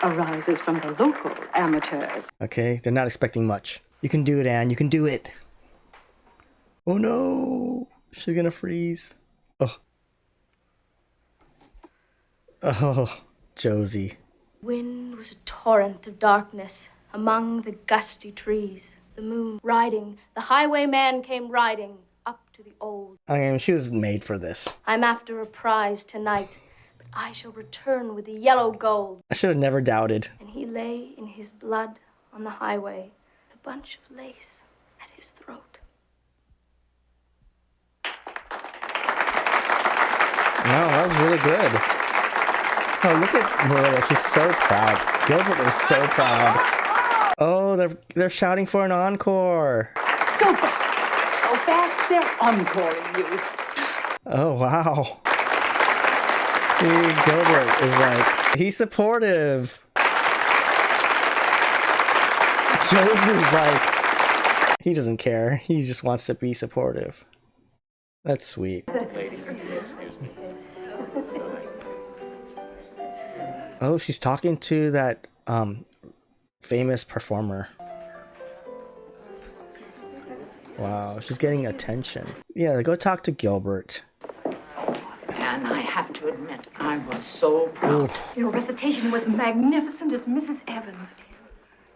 arises from the local amateurs. Okay, they're not expecting much. You can do it, Anne. You can do it. Oh no. She's gonna freeze. Oh. Oh, Josie. Wind was a torrent of darkness among the gusty trees. The moon riding, the highwayman came riding up to the old. I mean, she was made for this. I'm after a prize tonight, but I shall return with the yellow gold. I should have never doubted. And he lay in his blood on the highway, the bunch of lace at his throat. No, that was really good. Oh, look at Marilla. She's so proud. Gilbert is so proud. Oh, they're shouting for an encore. Go back. Go back. They're encoring you. Oh, wow. See, Gilbert is like, he's supportive. Josie's like, he doesn't care. He just wants to be supportive. That's sweet. Oh, she's talking to that famous performer. Wow, she's getting attention. Yeah, go talk to Gilbert. And I have to admit, I was so proud. Your recitation was magnificent as Mrs. Evans.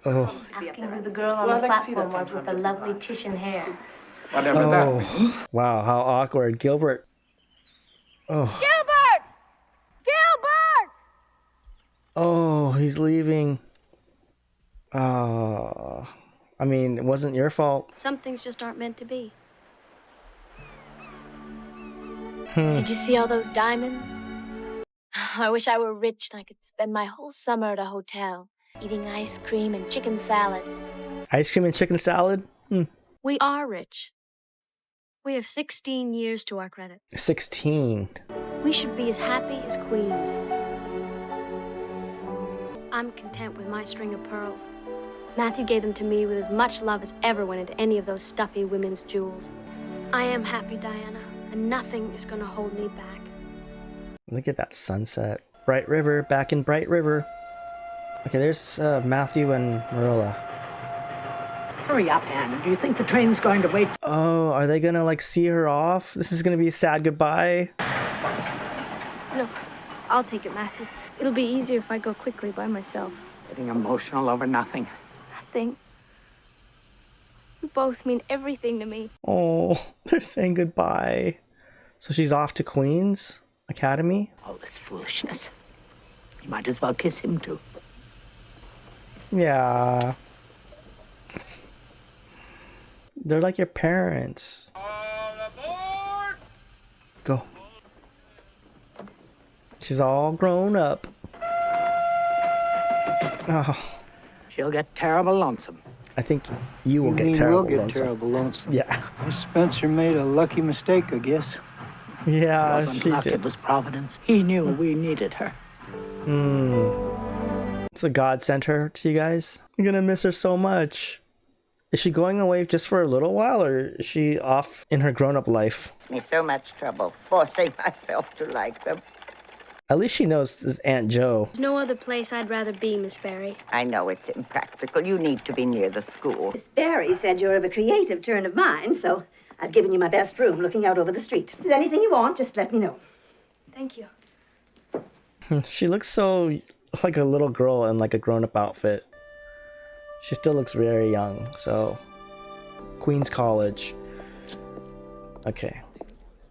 Oh. Asking who the girl on the platform was with the lovely Titian hair. Whatever that means. Wow, how awkward. Gilbert. Oh. Gilbert! Gilbert! Oh, he's leaving. Oh. I mean, it wasn't your fault. Some things just aren't meant to be. Did you see all those diamonds? I wish I were rich and I could spend my whole summer at a hotel, eating ice cream and chicken salad. Ice cream and chicken salad? We are rich. We have 16 years to our credit. 16. We should be as happy as queens. I'm content with my string of pearls. Matthew gave them to me with as much love as ever went into any of those stuffy women's jewels. I am happy, Diana, and nothing is going to hold me back. Look at that sunset. Bright River, back in Bright River. Okay, there's Matthew and Marilla. Hurry up, Anne. Do you think the train's going to wait? Oh, are they gonna like see her off? This is gonna be a sad goodbye. No, I'll take it, Matthew. It'll be easier if I go quickly by myself. Getting emotional over nothing. Nothing. You both mean everything to me. Oh, they're saying goodbye. So she's off to Queen's Academy? All this foolishness. You might as well kiss him, too. Yeah. They're like your parents. Go. She's all grown up. Oh. She'll get terrible lonesome. I think you will get We'll terrible get lonesome. terrible lonesome. Yeah. Spencer made a lucky mistake, I guess. Yeah, It wasn't she luck, did. it was Providence. He knew we needed her. So God sent her to you guys? I'm gonna miss her so much. Is she going away just for a little while, or is she off in her grown-up life? It's me so much trouble forcing myself to like them. At least she knows this Aunt Jo. There's no other place I'd rather be, Miss Barry. I know it's impractical. You need to be near the school. Miss Barry said you're of a creative turn of mind, so I've given you my best room looking out over the street. If there's anything you want, just let me know. Thank you. She looks so like a little girl in like a grown-up outfit. She still looks very young, so... Queen's College. Okay.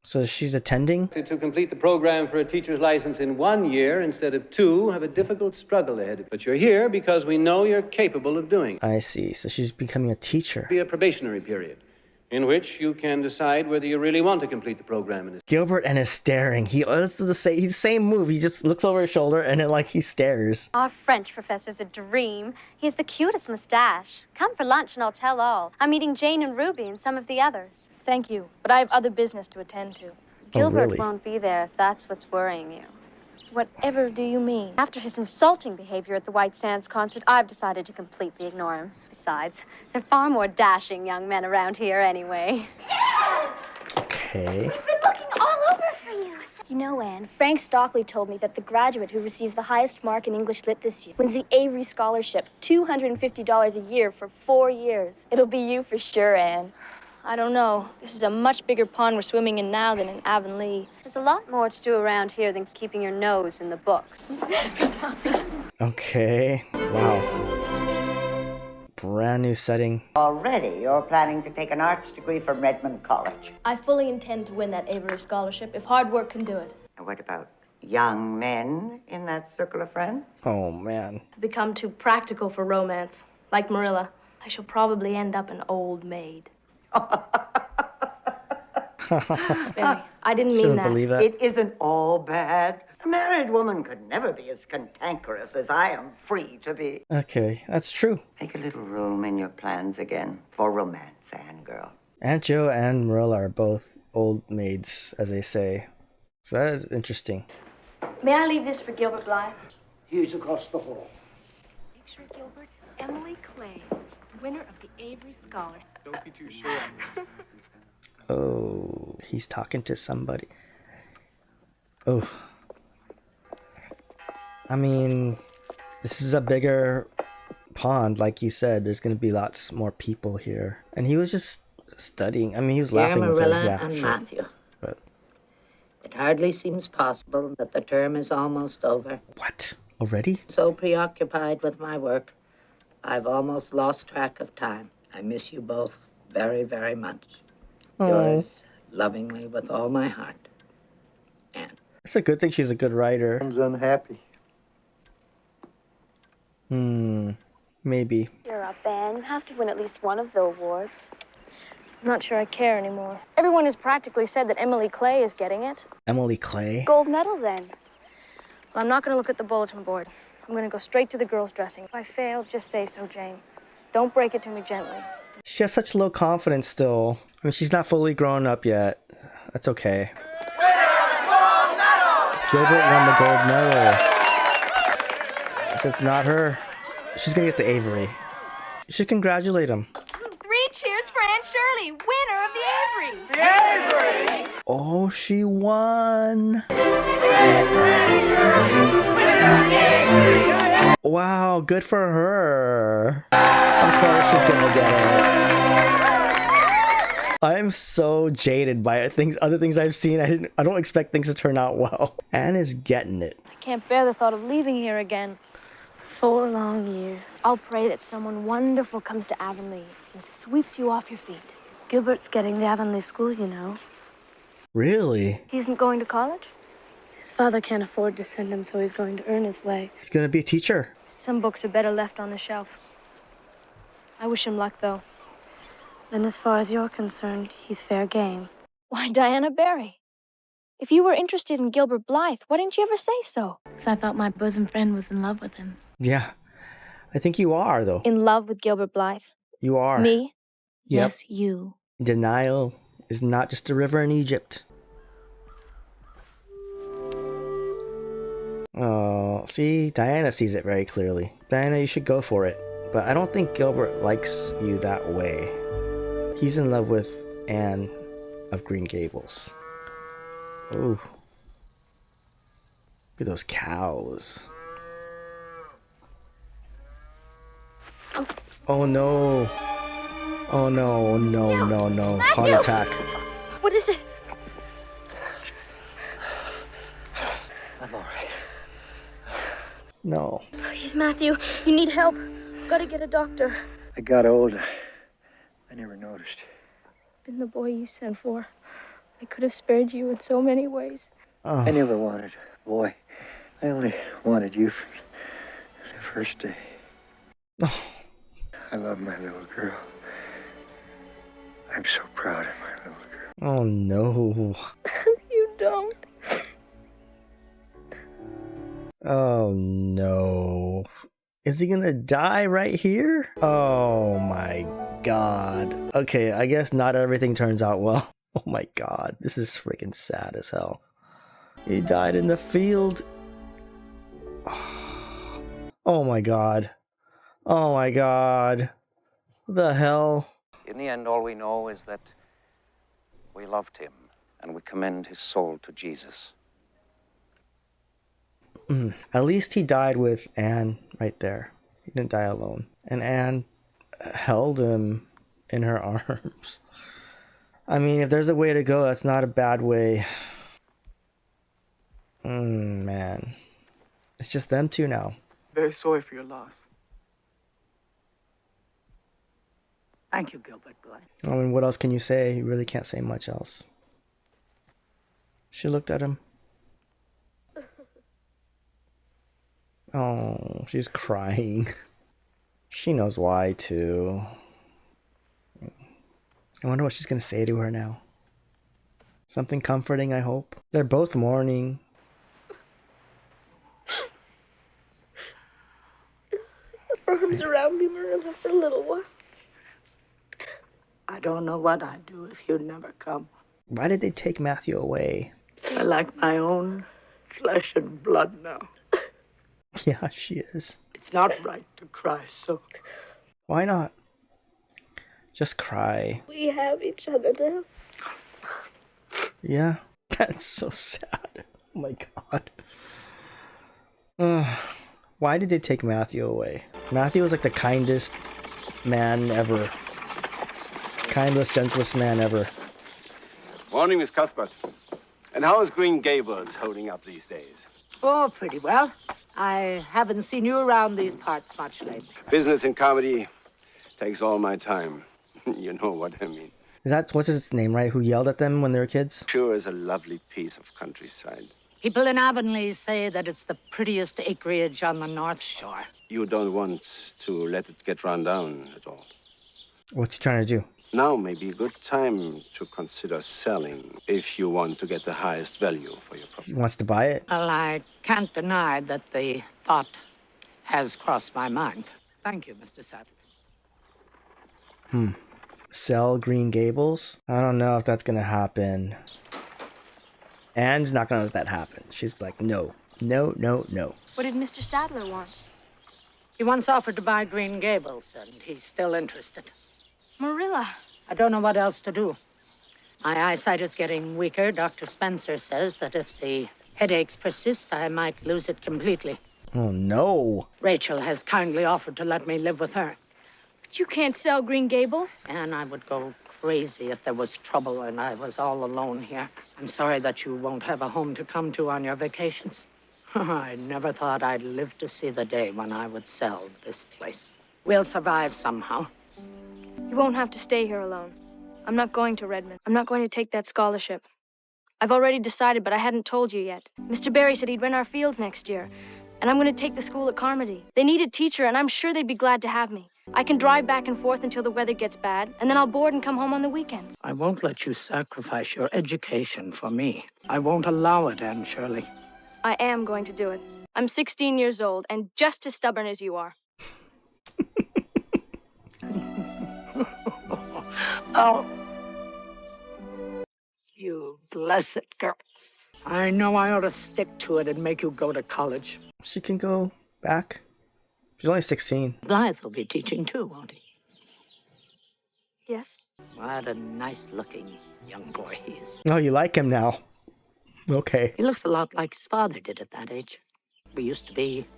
So she's attending? To complete the program for a teacher's license in 1 year instead of 2 have a difficult struggle ahead of you. But you're here because we know you're capable of doing it. I see. So she's becoming a teacher. Be a probationary period in which you can decide whether you really want to complete the program. In this. Gilbert and his staring. This is the same move. He just looks over his shoulder and it like he stares. Our French professor's a dream. He has the cutest mustache. Come for lunch and I'll tell all. I'm meeting Jane and Ruby and some of the others. Thank you, but I have other business to attend to. Gilbert really? won't be there if that's what's worrying you. Whatever do you mean? After his insulting behavior at the White Sands concert, I've decided to completely ignore him. Besides, there are far more dashing young men around here anyway. Okay. We've been looking all over for you. You know, Anne, Frank Stockley told me that the graduate who receives the highest mark in English Lit this year wins the Avery Scholarship, $250 a year for 4 years. It'll be you for sure, Anne. I don't know. This is a much bigger pond we're swimming in now than in Avonlea. There's a lot more to do around here than keeping your nose in the books. Okay. Wow. Brand new setting. Already, you're planning to take an arts degree from Redmond College. I fully intend to win that Avery Scholarship if hard work can do it. And what about young men in that circle of friends? Oh, man. I've become too practical for romance. Like Marilla, I shall probably end up an old maid. Miss Barry, I didn't She mean doesn't that. believe that. It isn't all bad. A married woman could never be as cantankerous as I am free to be. Okay, that's true. Make a little room in your plans again for romance, Anne girl. Aunt Jo and Marilla are both old maids, as they say. So that is interesting. May I leave this for Gilbert Blythe? He's across the hall. Picture, Gilbert, Emily Clay, winner of the Avery Scholarship. Don't be too sure. Oh, he's talking to somebody. Oh. I mean, this is a bigger pond, like you said. There's going to be lots more people here. And he was just studying. I mean, he was laughing with her. Marilla Yeah, and sure. Matthew. But It hardly seems possible that the term is almost over. what? Already? So preoccupied with my work, I've almost lost track of time. I miss you both very, very much. Oh. Yours lovingly with all my heart. It's a good thing she's a good writer. I'm unhappy. Maybe. You're up, Anne. You have to win at least one of the awards. I'm not sure I care anymore. Everyone has practically said that Emily Clay is getting it. Emily Clay? Gold medal, then. Well, I'm not going to look at the bulletin board. I'm going to go straight to the girls' dressing. If I fail, just say so, Jane. Don't break it to me gently. She has such low confidence still. I mean, she's not fully grown up yet. That's okay. Gilbert won the gold medal. So it's not her. She's gonna get the Avery. You should congratulate him. 3 cheers for Aunt Shirley, winner of the Avery. The Avery! Oh, she won. Wow, good for her. Of course she's gonna get it. I'm so jaded by other things I've seen. I don't expect things to turn out well. Anne is getting it. I can't bear the thought of leaving here again. 4 long years. I'll pray that someone wonderful comes to Avonlea and sweeps you off your feet. Gilbert's getting the Avonlea school, you know. Really? He isn't going to college? His father can't afford to send him, so he's going to earn his way. He's gonna be a teacher. Some books are better left on the shelf. I wish him luck, though. Then as far as you're concerned, he's fair game. Why, Diana Barry. If you were interested in Gilbert Blythe, why didn't you ever say so? Because I thought my bosom friend was in love with him. Yeah. I think you are, though. In love with Gilbert Blythe? You are. Me? Yep. Yes, you. Denial is not just a river in Egypt. Oh, see, Diana sees it very clearly. Diana, you should go for it. But I don't think Gilbert likes you that way. He's in love with Anne of Green Gables. Ooh. Look at those cows. Oh no. Oh no, no, no, no. Heart attack. What is it? I'm all right. No. Please, Matthew, you need help. I've got to get a doctor. I got older. I never noticed. Been the boy you sent for. I could have spared you in so many ways. Oh. I never wanted a boy. I only wanted you from the first day. Oh. I love my little girl. I'm so proud of my little girl. Oh no. You don't. Oh no. Is he gonna die right here? Oh my god. Okay, I guess not everything turns out well. Oh my god, this is freaking sad as hell. He died in the field. Oh my god. Oh my god. What the hell? In the end, all we know is that we loved him and we commend his soul to Jesus. At least he died with Anne right there. He didn't die alone. And Anne held him in her arms. I mean, if there's a way to go, that's not a bad way. Man. It's just them two now. Very sorry for your loss. Thank you, Gilbert Blythe. I mean, what else can you say? You really can't say much else. She looked at him. Oh, she's crying. She knows why, too. I wonder what she's going to say to her now. Something comforting, I hope. They're both mourning. Arms around me, Marilla, for a little while. I don't know what I'd do if you'd never come. Why did they take Matthew away? I like my own flesh and blood now. Yeah, she is. It's not right to cry, so. Why not? Just cry. We have each other now. Yeah, that's so sad. Oh my god. Why did they take Matthew away? Matthew was like the kindest man ever. Kindest, gentlest man ever. Morning, Miss Cuthbert. And how is Green Gables holding up these days? Oh, pretty well. I haven't seen you around these parts much lately. Business and comedy takes all my time. You know what I mean. What's his name, right? Who yelled at them when they were kids? Sure is a lovely piece of countryside. People in Avonlea say that it's the prettiest acreage on the North Shore. You don't want to let it get run down at all. What's he trying to do? Now may be a good time to consider selling if you want to get the highest value for your property. He wants to buy it? Well, I can't deny that the thought has crossed my mind. Thank you, Mr. Sadler. Sell Green Gables? I don't know if that's gonna happen. Anne's not gonna let that happen. She's like, no, no, no, no. What did Mr. Sadler want? He once offered to buy Green Gables, and he's still interested. Marilla. I don't know what else to do. My eyesight is getting weaker. Dr. Spencer says that if the headaches persist, I might lose it completely. Oh, no. Rachel has kindly offered to let me live with her. But you can't sell Green Gables. And I would go crazy if there was trouble and I was all alone here. I'm sorry that you won't have a home to come to on your vacations. I never thought I'd live to see the day when I would sell this place. We'll survive somehow. You won't have to stay here alone. I'm not going to Redmond. I'm not going to take that scholarship. I've already decided, but I hadn't told you yet. Mr. Barry said he'd rent our fields next year, and I'm going to take the school at Carmody. They need a teacher, and I'm sure they'd be glad to have me. I can drive back and forth until the weather gets bad, and then I'll board and come home on the weekends. I won't let you sacrifice your education for me. I won't allow it, Anne Shirley. I am going to do it. I'm 16 years old and just as stubborn as you are. Oh. You blessed girl. I know I ought to stick to it and make you go to college. She can go back. She's only 16. Blythe will be teaching too, won't he? Yes. What a nice-looking young boy he is. Oh, you like him now. Okay. He looks a lot like his father did at that age. We used to be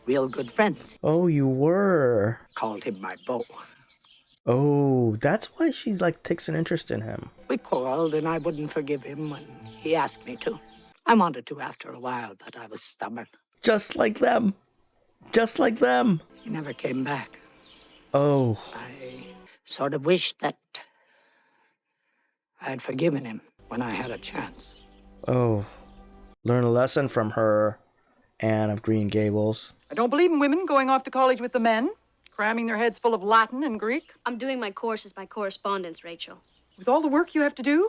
real good friends. Oh, you were. Called him my beau. Oh, that's why she's like takes an interest in him. We quarreled and I wouldn't forgive him when he asked me to. I wanted to after a while, but I was stubborn. Just like them. Just like them. He never came back. Oh. I sort of wished that I'd forgiven him when I had a chance. Oh. Learn a lesson from her, Anne of Green Gables. I don't believe in women going off to college with the men, cramming their heads full of Latin and Greek. I'm doing my courses by correspondence, Rachel. With all the work you have to do?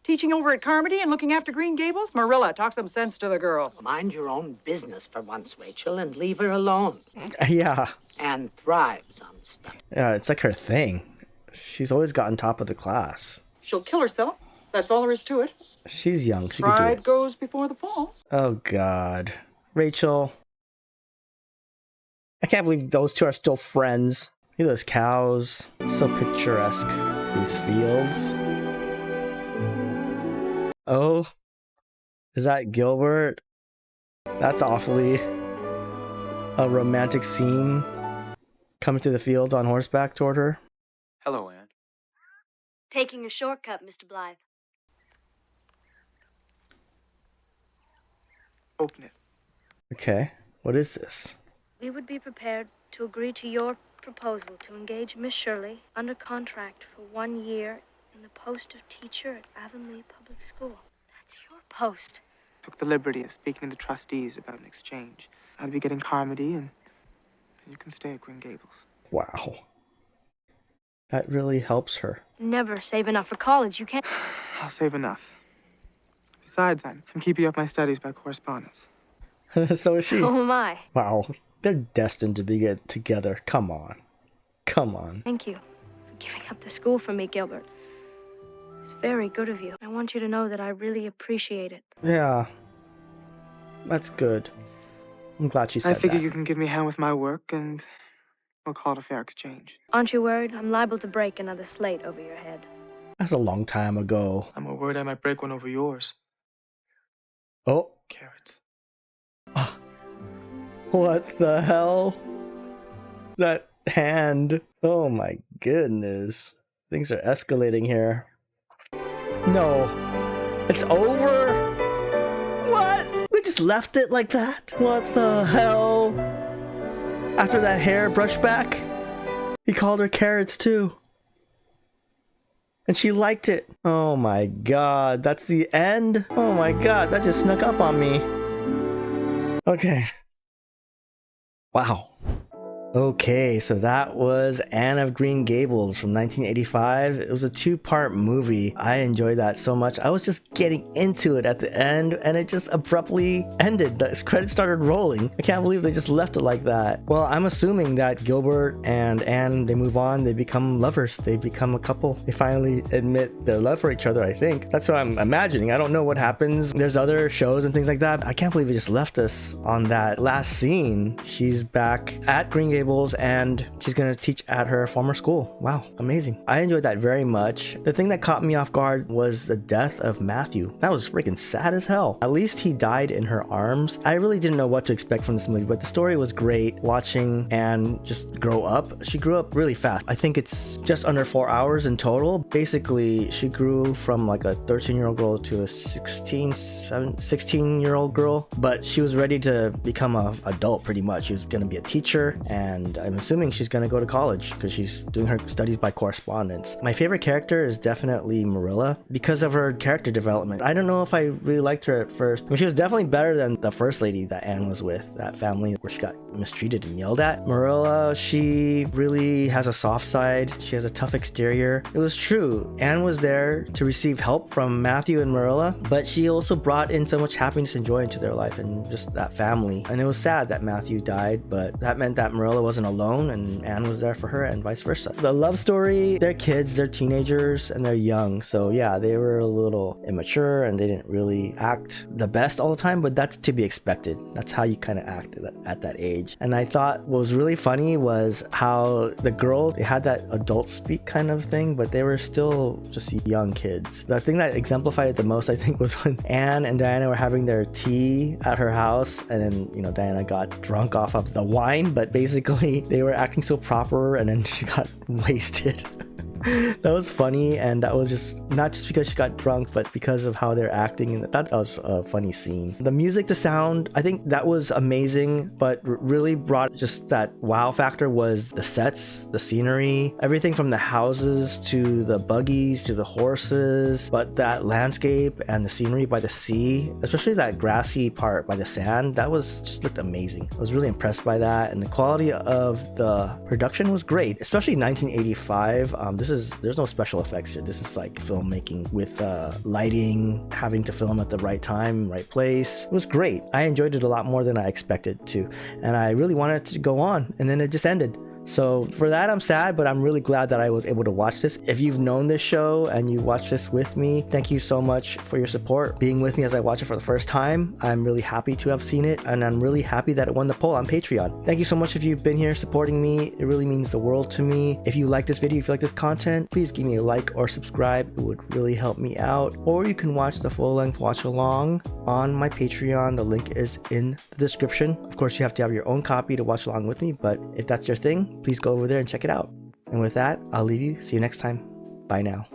Teaching over at Carmody and looking after Green Gables? Marilla, talk some sense to the girl. Mind your own business for once, Rachel, and leave her alone. Yeah. Anne thrives on study. Yeah, it's like her thing. She's always gotten top of the class. She'll kill herself. That's all there is to it. She's young. She can do Pride it. goes before the fall. Oh, God. Rachel. I can't believe those two are still friends. Look at those cows. So picturesque. These fields. Oh. Is that Gilbert? That's awfully a romantic scene. Coming to the fields on horseback toward her. Hello, Anne. Taking a shortcut, Mr. Blythe. Open it. Okay. What is this? We would be prepared to agree to your proposal to engage Miss Shirley under contract for 1 year in the post of teacher at Avonlea Public School. That's your post. Took the liberty of speaking to the trustees about an exchange. I'd be getting Carmody, and you can stay at Green Gables. Wow. That really helps her. Never save enough for college. You can't. I'll save enough. Besides, I'm keeping up my studies by correspondence. So is she. So am I. Wow. They're destined to be good together. Come on. Come on. Thank you for giving up the school for me, Gilbert. It's very good of you. I want you to know that I really appreciate it. Yeah. That's good. I'm glad she said that. I figure you can give me a hand with my work, and we'll call it a fair exchange. Aren't you worried? I'm liable to break another slate over your head. That's a long time ago. I'm more worried I might break one over yours. Oh. Carrots. What the hell? That hand. Oh my goodness. Things are escalating here. No. It's over? What? We just left it like that? What the hell? After that hair brush back? He called her carrots too. And she liked it. Oh my god. That's the end? Oh my god. That just snuck up on me. Okay. Wow. Okay, so that was Anne of Green Gables from 1985. It was a two-part movie. I enjoyed that so much. I was just getting into it at the end, and it just abruptly ended. The credits started rolling. I can't believe they just left it like that. Well, I'm assuming that Gilbert and Anne, they move on, they become lovers, they become a couple. They finally admit their love for each other, I think. That's what I'm imagining. I don't know what happens. There's other shows and things like that. I can't believe it just left us on that last scene. She's back at Green Gables and she's gonna teach at her former school. Wow, amazing. I enjoyed that very much. The thing that caught me off guard was the death of Matthew. That was freaking sad as hell. At least he died in her arms. I really didn't know what to expect from this movie, but the story was great. Watching Anne just grow up. She grew up really fast. I think it's just under 4 hours in total. Basically, she grew from like a 13-year-old girl to a 16-year-old girl, but she was ready to become an adult pretty much. She was gonna be a teacher, and I'm assuming she's gonna go to college because she's doing her studies by correspondence. My favorite character is definitely Marilla because of her character development. I don't know if I really liked her at first. I mean, she was definitely better than the first lady that Anne was with, that family where she got mistreated and yelled at. Marilla, she really has a soft side. She has a tough exterior. It was true. Anne was there to receive help from Matthew and Marilla, but she also brought in so much happiness and joy into their life and just that family. And it was sad that Matthew died, but that meant that Marilla wasn't alone and Anne was there for her and vice versa. The love story, they're kids, they're teenagers, and they're young. So yeah, they were a little immature and they didn't really act the best all the time, but that's to be expected. That's how you kind of act at that age. And I thought what was really funny was how the girls, they had that adult speak kind of thing, but they were still just young kids. The thing that exemplified it the most, I think, was when Anne and Diana were having their tea at her house, and then, you know, Diana got drunk off of the wine, but basically they were acting so proper and then she got wasted. That was funny, and that was just not just because she got drunk, but because of how they're acting, and that was a funny scene. The music, the sound, I think that was amazing, but really brought just that wow factor was the sets, the scenery, everything from the houses to the buggies to the horses, but that landscape and the scenery by the sea, especially that grassy part by the sand, that was just looked amazing. I was really impressed by that, and the quality of the production was great, especially 1985. There's no special effects here. This is like filmmaking with lighting, having to film at the right time, right place. It was great. I enjoyed it a lot more than I expected to, and I really wanted it to go on, and then it just ended. So for that, I'm sad, but I'm really glad that I was able to watch this. If you've known this show and you watched this with me, thank you so much for your support, being with me as I watch it for the first time. I'm really happy to have seen it, and I'm really happy that it won the poll on Patreon. Thank you so much if you've been here supporting me. It really means the world to me. If you like this video, if you like this content, please give me a like or subscribe. It would really help me out. Or you can watch the full-length watch along on my Patreon. The link is in the description. Of course, you have to have your own copy to watch along with me, but if that's your thing, please go over there and check it out. And with that, I'll leave you. See you next time. Bye now.